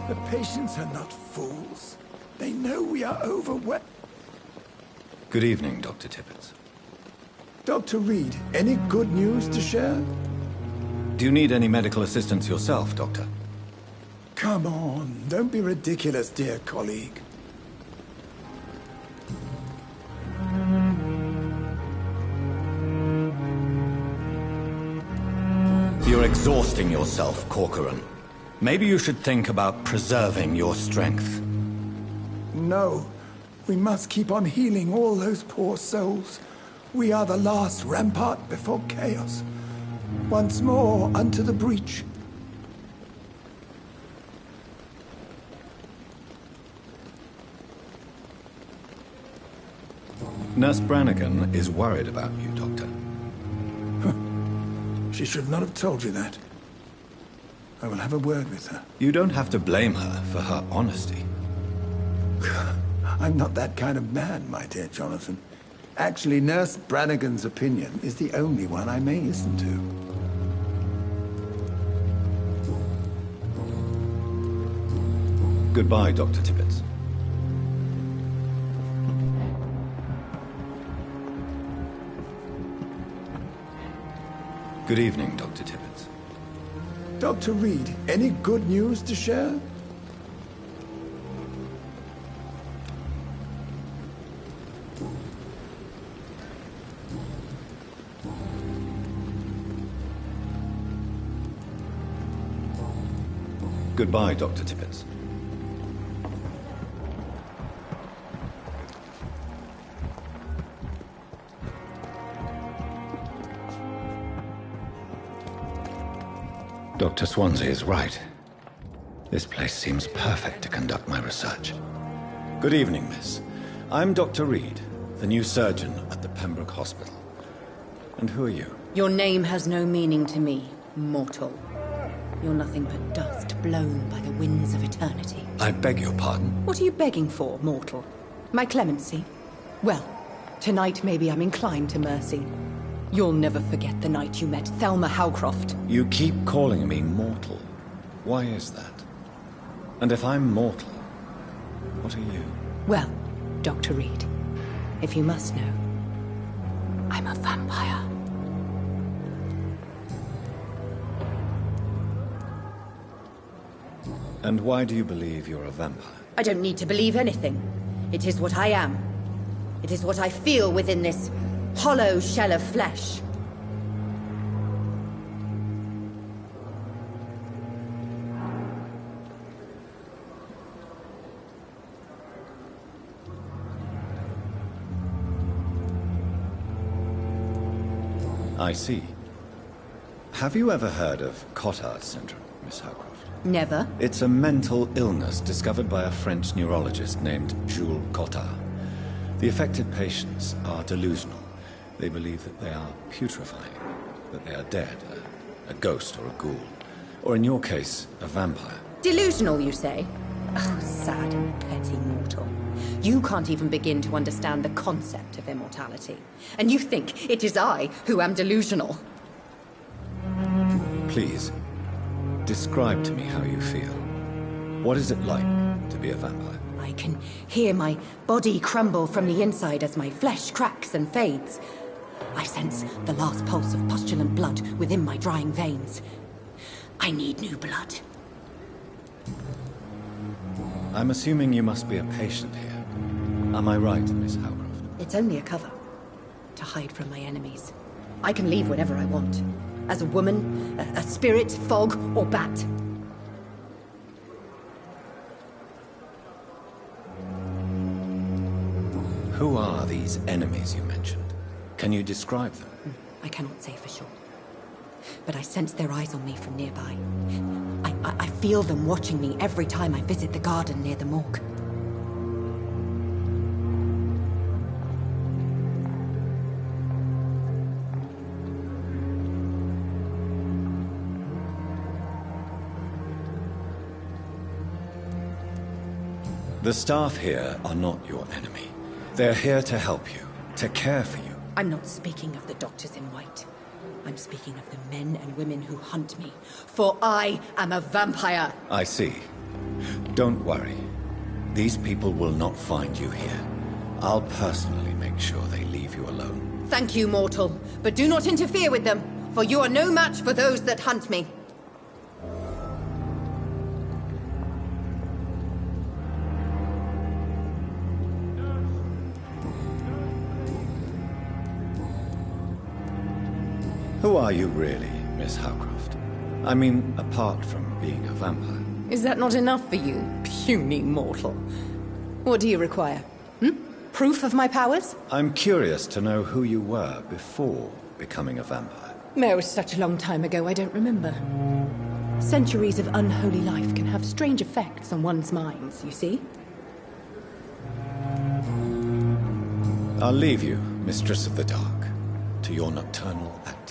The patients are not fools. They know we are overwhelmed. Good evening, Dr. Tippett. Dr. Reed, any good news to share? Do you need any medical assistance yourself, Doctor? Come on, don't be ridiculous, dear colleague. You're exhausting yourself, Corcoran. Maybe you should think about preserving your strength. No, we must keep on healing all those poor souls. We are the last rampart before chaos. Once more unto the breach. Nurse Brannigan is worried about you, Doctor. She should not have told you that. I will have a word with her. You don't have to blame her for her honesty. I'm not that kind of man, my dear Jonathan. Actually, Nurse Brannigan's opinion is the only one I may listen to. Goodbye, Dr. Tippett. Good evening, Dr. Tippett. Dr. Reed, any good news to share? Goodbye, Dr. Tippett. Dr. Swansea is right. This place seems perfect to conduct my research. Good evening, miss. I'm Dr. Reed, the new surgeon at the Pembroke Hospital. And who are you? Your name has no meaning to me, mortal. You're nothing but dust blown by the winds of eternity. I beg your pardon? What are you begging for, mortal? My clemency? Well, tonight maybe I'm inclined to mercy. You'll never forget the night you met Thelma Howcroft. You keep calling me mortal. Why is that? And if I'm mortal, what are you? Well, Dr. Reed, if you must know, I'm a vampire. And why do you believe you're a vampire? I don't need to believe anything. It is what I am. It is what I feel within this hollow shell of flesh. I see. Have you ever heard of Cotard syndrome, Miss Howcroft? Never. It's a mental illness discovered by a French neurologist named Jules Cotard. The affected patients are delusional. They believe that they are putrefying, that they are dead, a ghost or a ghoul. Or in your case, a vampire. Delusional, you say? Oh, sad and petty mortal. You can't even begin to understand the concept of immortality. And you think it is I who am delusional. Please, describe to me how you feel. What is it like to be a vampire? I can hear my body crumble from the inside as my flesh cracks and fades. I sense the last pulse of postulant blood within my drying veins. I need new blood. I'm assuming you must be a patient here. Am I right, Miss Howcroft? It's only a cover. To hide from my enemies. I can leave whenever I want. As a woman, a spirit, fog, or bat. Who are these enemies you mentioned? Can you describe them? I cannot say for sure. But I sense their eyes on me from nearby. I feel them watching me every time I visit the garden near the morgue. The staff here are not your enemy. They're here to help you, to care for you. I'm not speaking of the doctors in white. I'm speaking of the men and women who hunt me. For I am a vampire. I see. Don't worry. These people will not find you here. I'll personally make sure they leave you alone. Thank you, mortal. But do not interfere with them, for you are no match for those that hunt me. Who are you really, Miss Howcroft? I mean, apart from being a vampire. Is that not enough for you, puny mortal? What do you require? Proof of my powers? I'm curious to know who you were before becoming a vampire. It was such a long time ago, I don't remember. Centuries of unholy life can have strange effects on one's minds, you see? I'll leave you, Mistress of the Dark, to your nocturnal activities.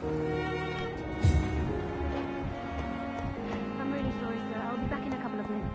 I'm really sorry, sir. I'll be back in a couple of minutes.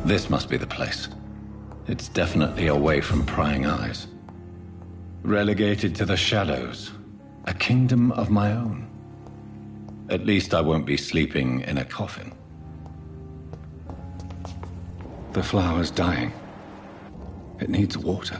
This must be the place. It's definitely away from prying eyes. Relegated to the shadows. A kingdom of my own. At least I won't be sleeping in a coffin. The flower's dying. It needs water.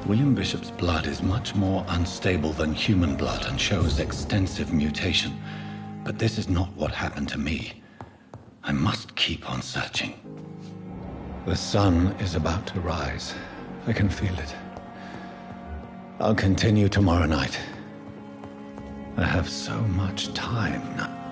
William Bishop's blood is much more unstable than human blood and shows extensive mutation. But this is not what happened to me. I must keep on searching. The sun is about to rise. I can feel it. I'll continue tomorrow night. I have so much time now.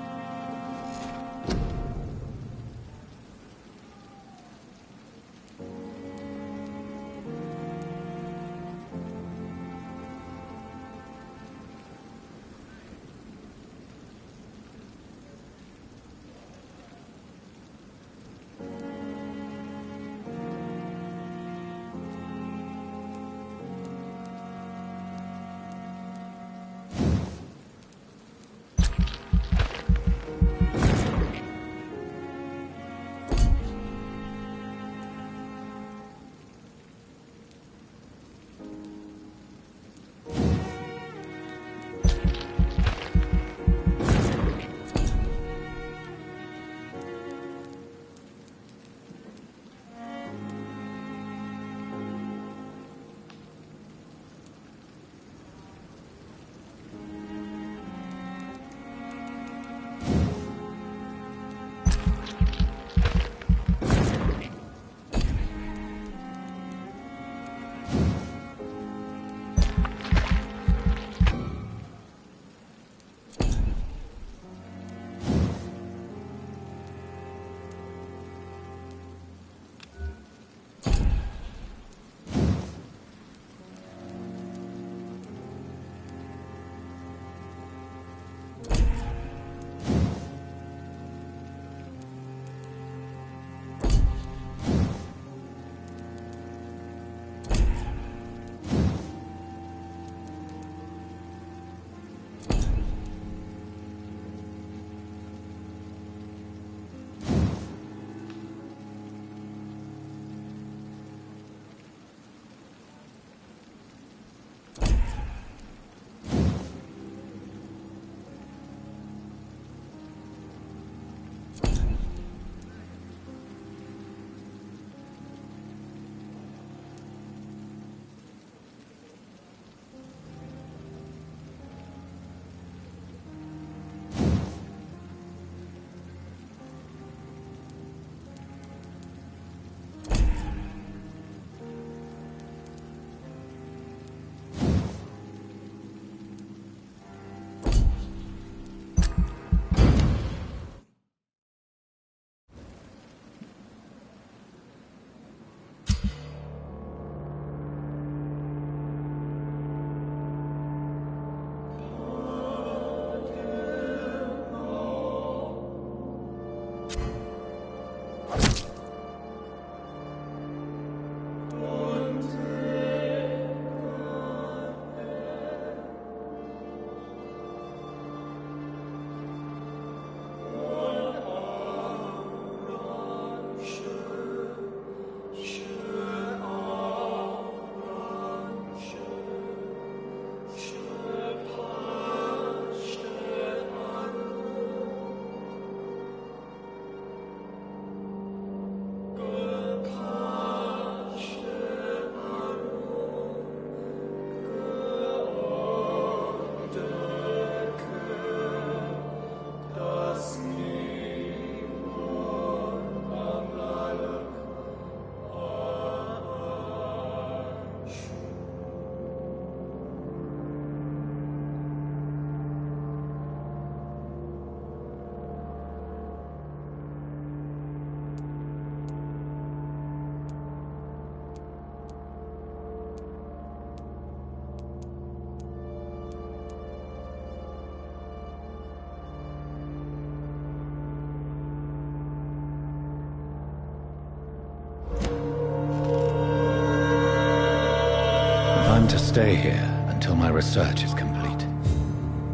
I'm to stay here until my research is complete.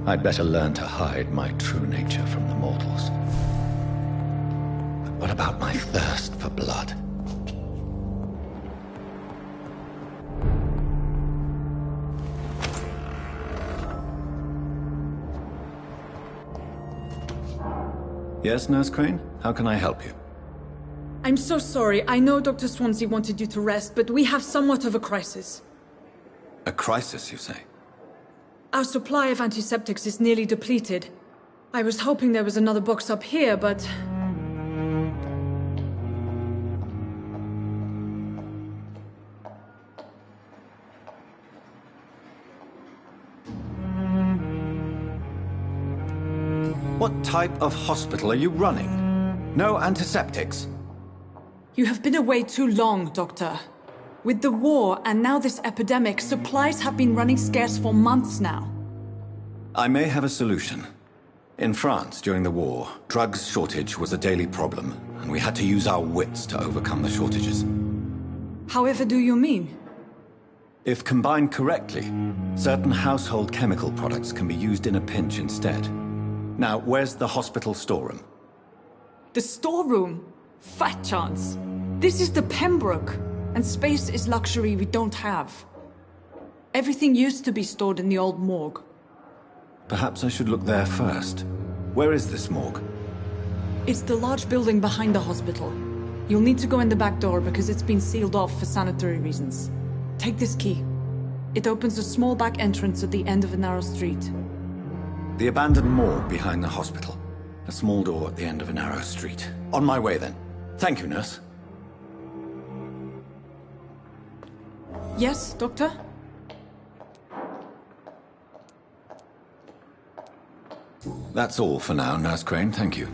I'd better learn to hide my true nature from the mortals. But what about my thirst for blood? Yes, Nurse Crane? How can I help you? I'm so sorry. I know Dr. Swansea wanted you to rest, but we have somewhat of a crisis. A crisis, you say? Our supply of antiseptics is nearly depleted. I was hoping there was another box up here, but... What type of hospital are you running? No antiseptics? You have been away too long, Doctor. With the war and now this epidemic, supplies have been running scarce for months now. I may have a solution. In France, during the war, drugs shortage was a daily problem, and we had to use our wits to overcome the shortages. However do you mean? If combined correctly, certain household chemical products can be used in a pinch instead. Now, where's the hospital storeroom? The storeroom? Fat chance. This is the Pembroke, and space is luxury we don't have. Everything used to be stored in the old morgue. Perhaps I should look there first. Where is this morgue? It's the large building behind the hospital. You'll need to go in the back door because it's been sealed off for sanitary reasons. Take this key. It opens a small back entrance at the end of a narrow street. The abandoned morgue behind the hospital. A small door at the end of a narrow street. On my way then. Thank you, nurse. Yes, Doctor? That's all for now, Nurse Crane. Thank you.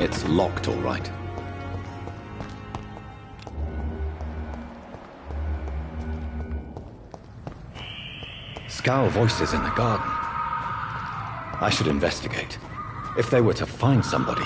It's locked, all right. Scowl voices in the garden. I should investigate. If they were to find somebody...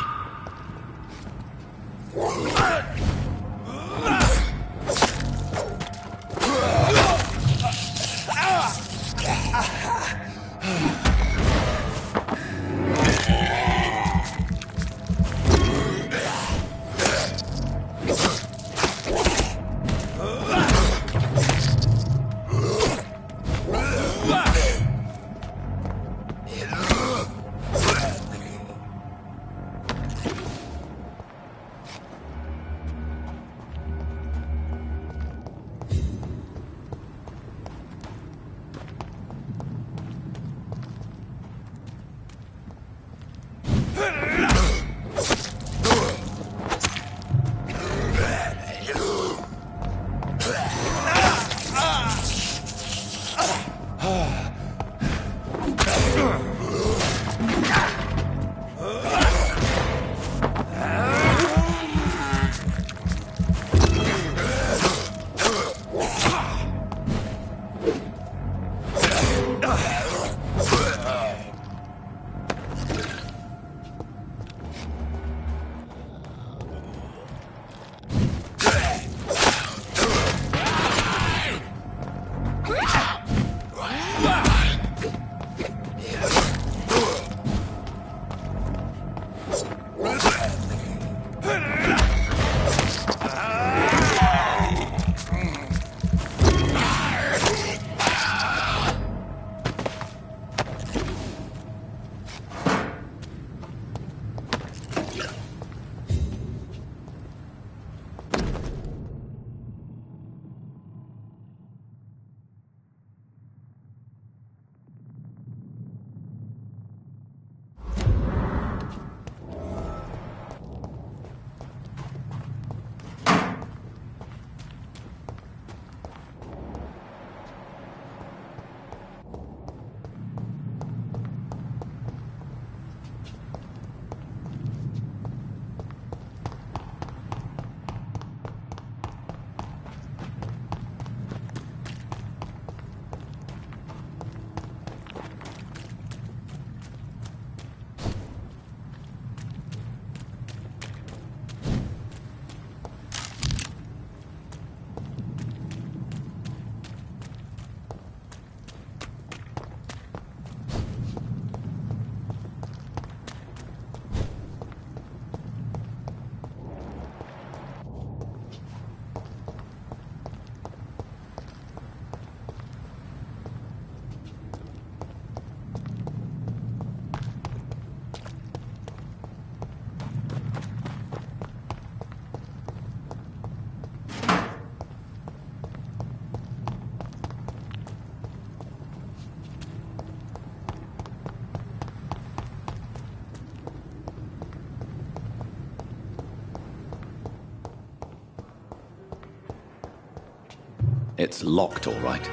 It's locked, all right.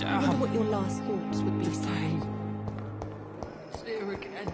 I wonder what your last thoughts would be saying. It's here again.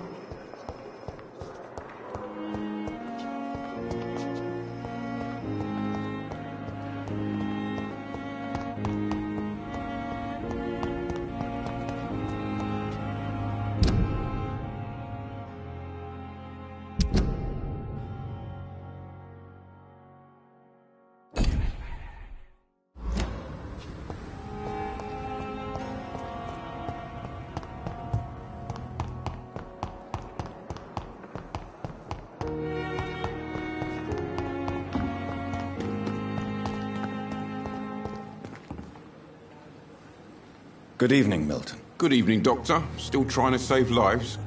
Good evening, Milton. Good evening, Doctor. Still trying to save lives?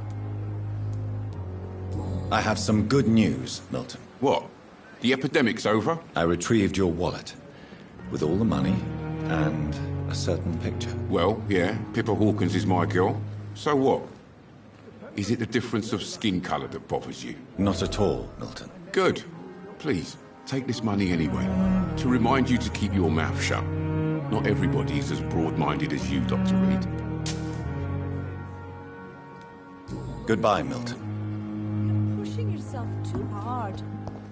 I have some good news, Milton. What? The epidemic's over? I retrieved your wallet, with all the money and a certain picture. Well, yeah, Pippa Hawkins is my girl. So what? Is it the difference of skin colour that bothers you? Not at all, Milton. Good. Please, take this money anyway, to remind you to keep your mouth shut. Not everybody is as broad-minded as you, Dr. Reed. Goodbye, Milton. Pushing yourself too hard.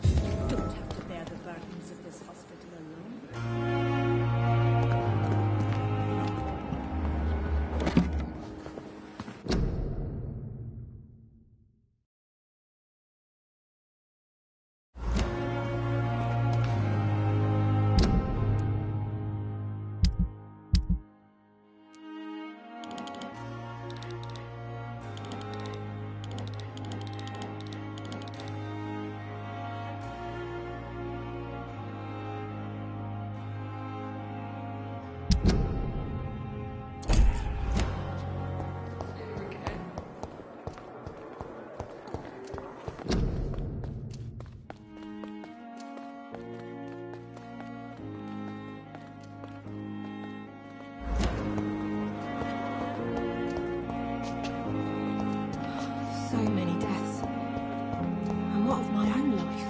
You don't have to bear the burdens of this hospital alone. So many deaths. And what of my own life?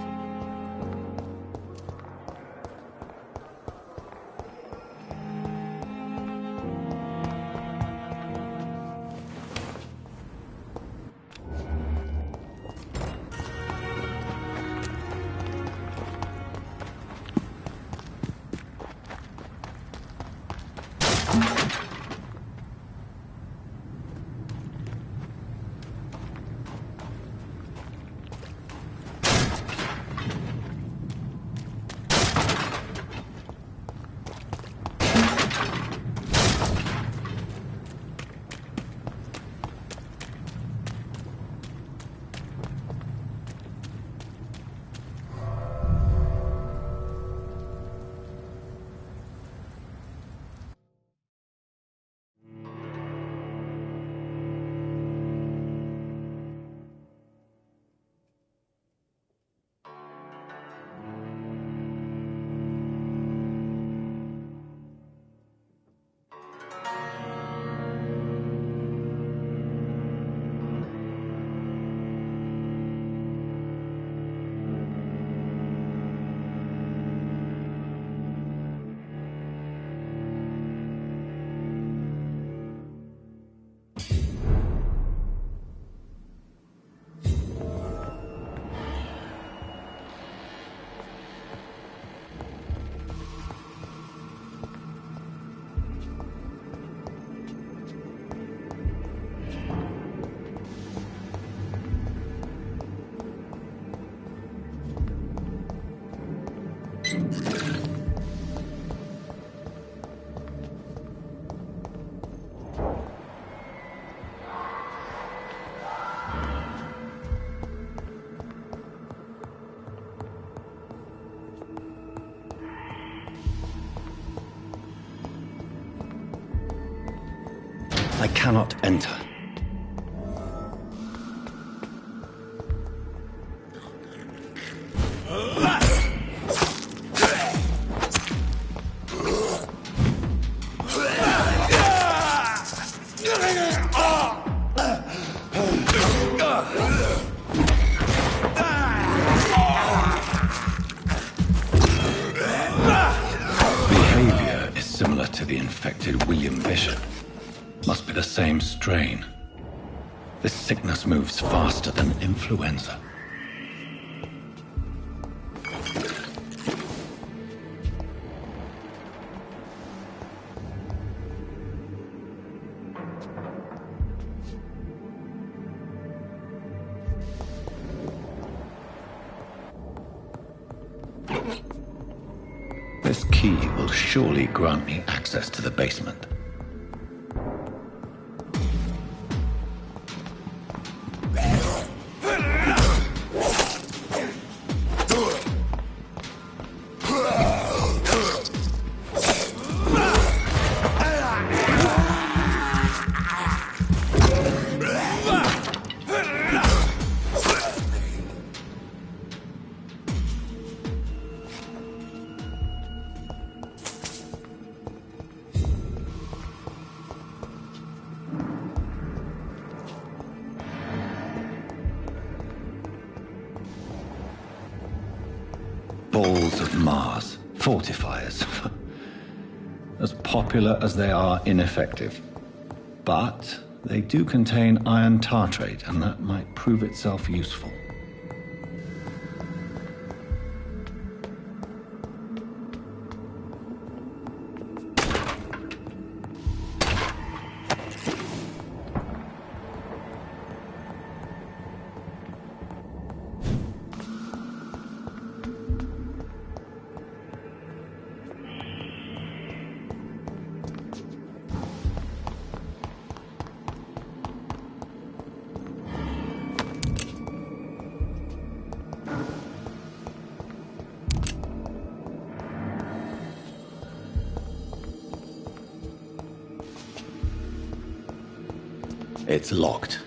I cannot enter. the infected William Bishop. Must be the same strain. This sickness moves faster than influenza. This key will surely grant me access to the basement. Balls of Mars, fortifiers. As popular as they are ineffective. But they do contain iron tartrate, and that might prove itself useful. It's locked.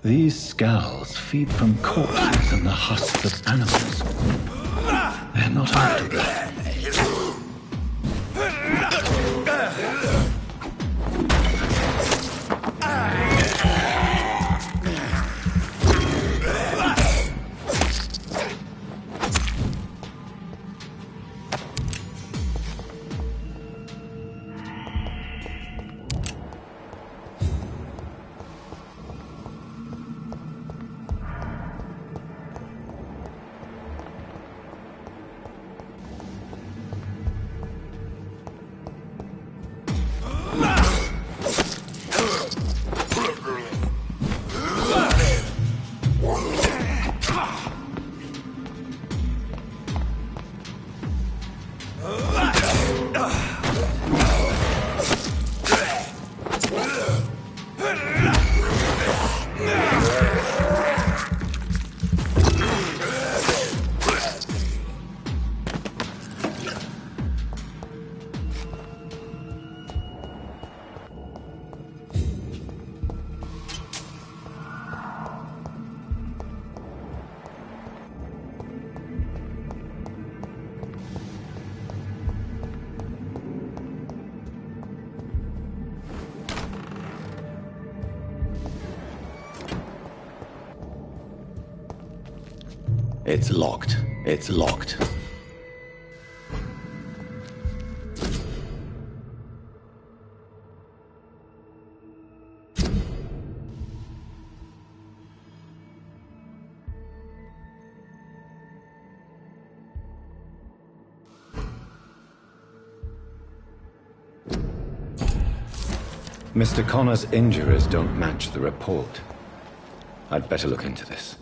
These scowls feed from corpses and the husks of animals. They're not after breath. It's locked. It's locked. Mr. Connor's injuries don't match the report. I'd better look into this.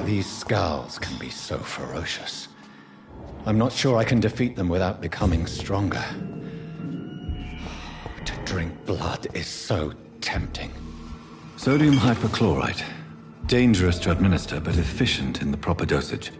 These scowls can be so ferocious. I'm not sure I can defeat them without becoming stronger. To drink blood is so tempting. Sodium hypochlorite. Dangerous to administer, but efficient in the proper dosage.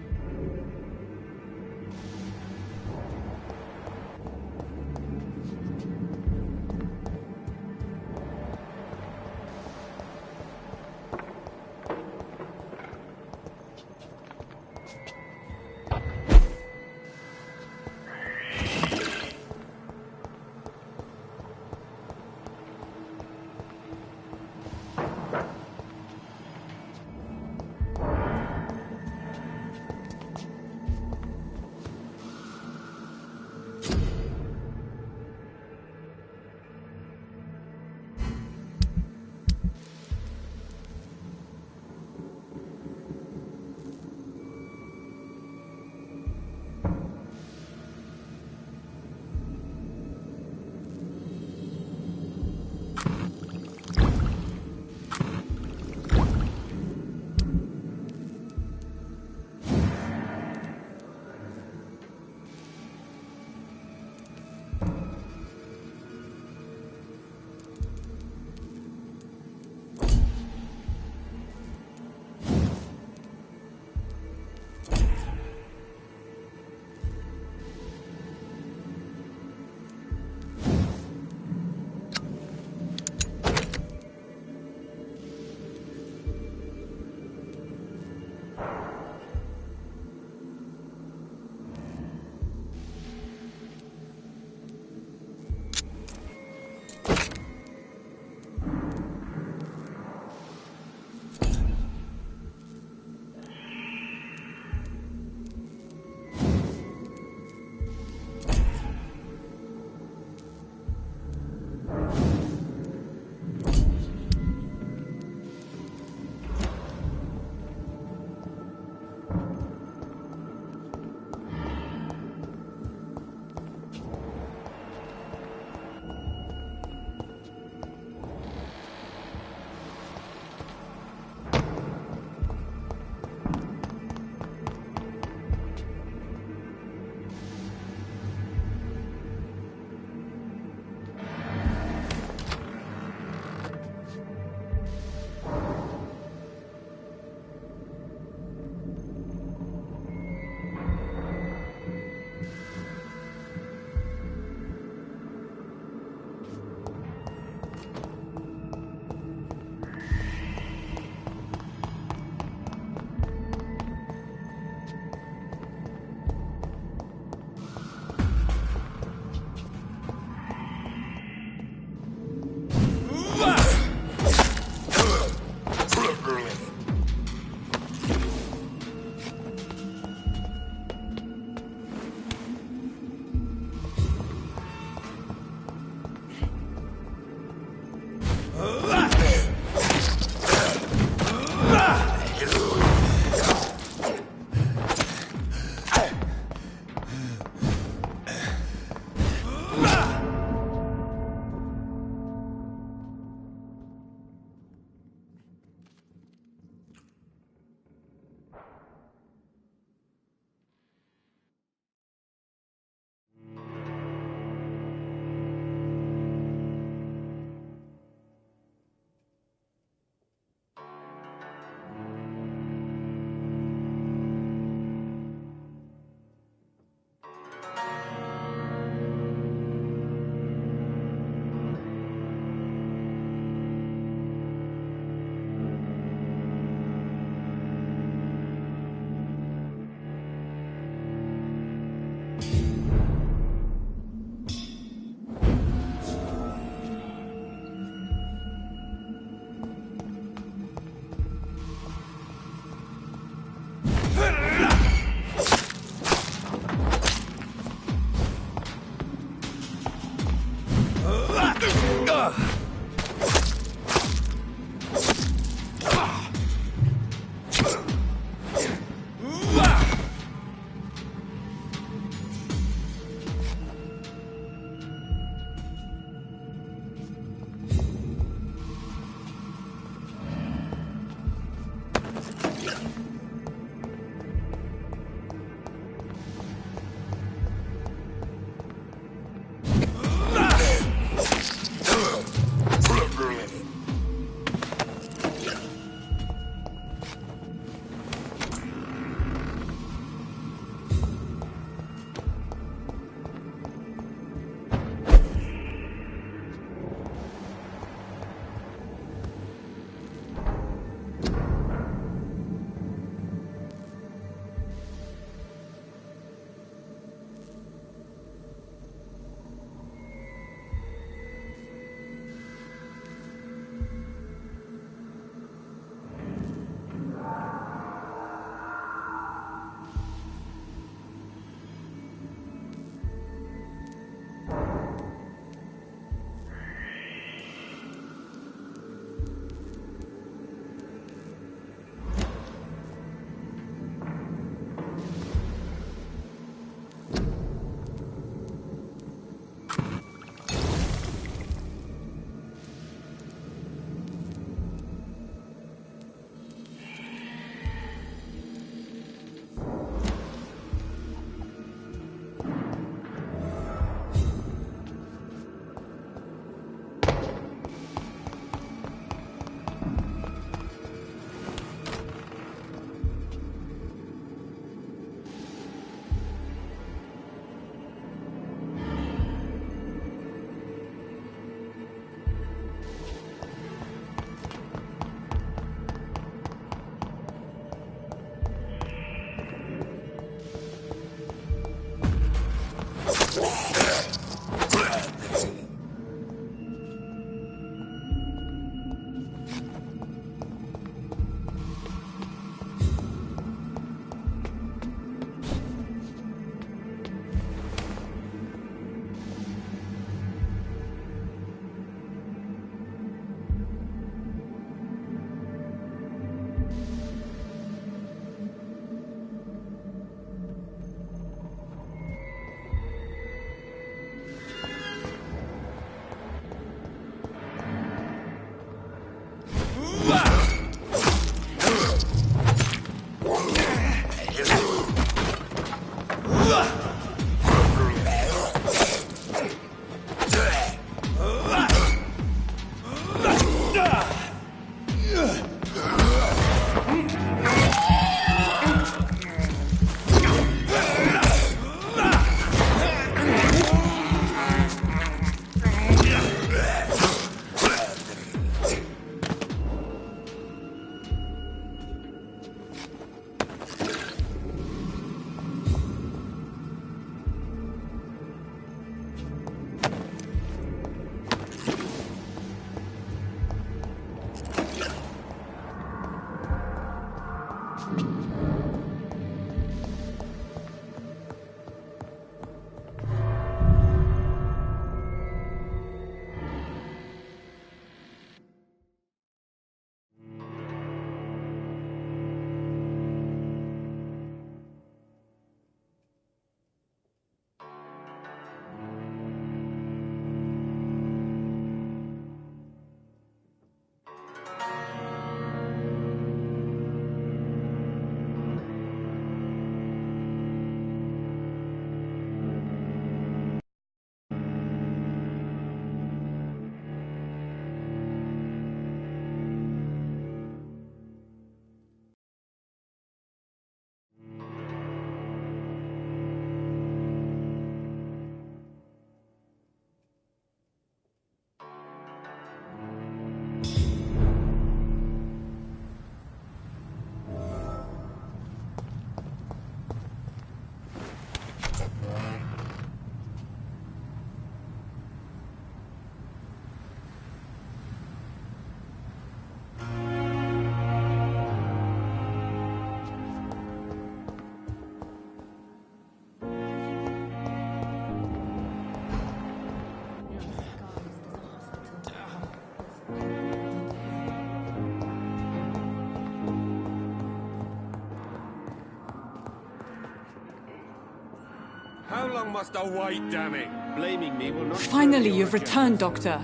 How long must I wait, damn it? Blaming me will not... Finally, you've returned, Doctor.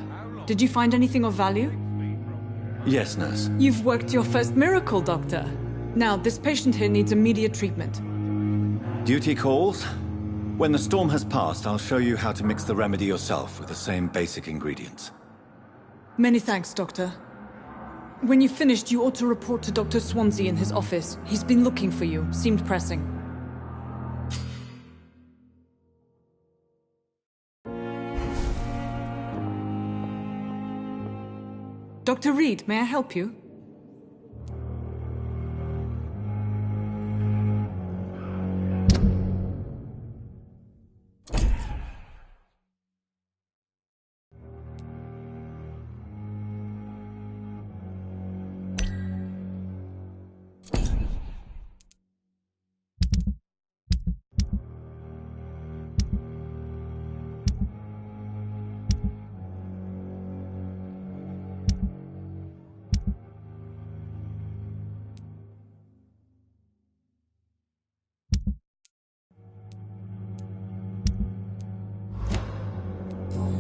Did you find anything of value? Yes, nurse. You've worked your first miracle, Doctor. Now, this patient here needs immediate treatment. Duty calls. When the storm has passed, I'll show you how to mix the remedy yourself with the same basic ingredients. Many thanks, Doctor. When you've finished, you ought to report to Dr. Swansea in his office. He's been looking for you. Seemed pressing. Dr. Reed, may I help you?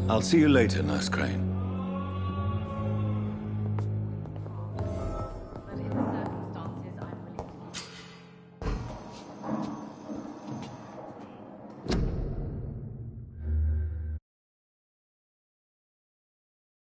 I'll see you later, Nurse Crane.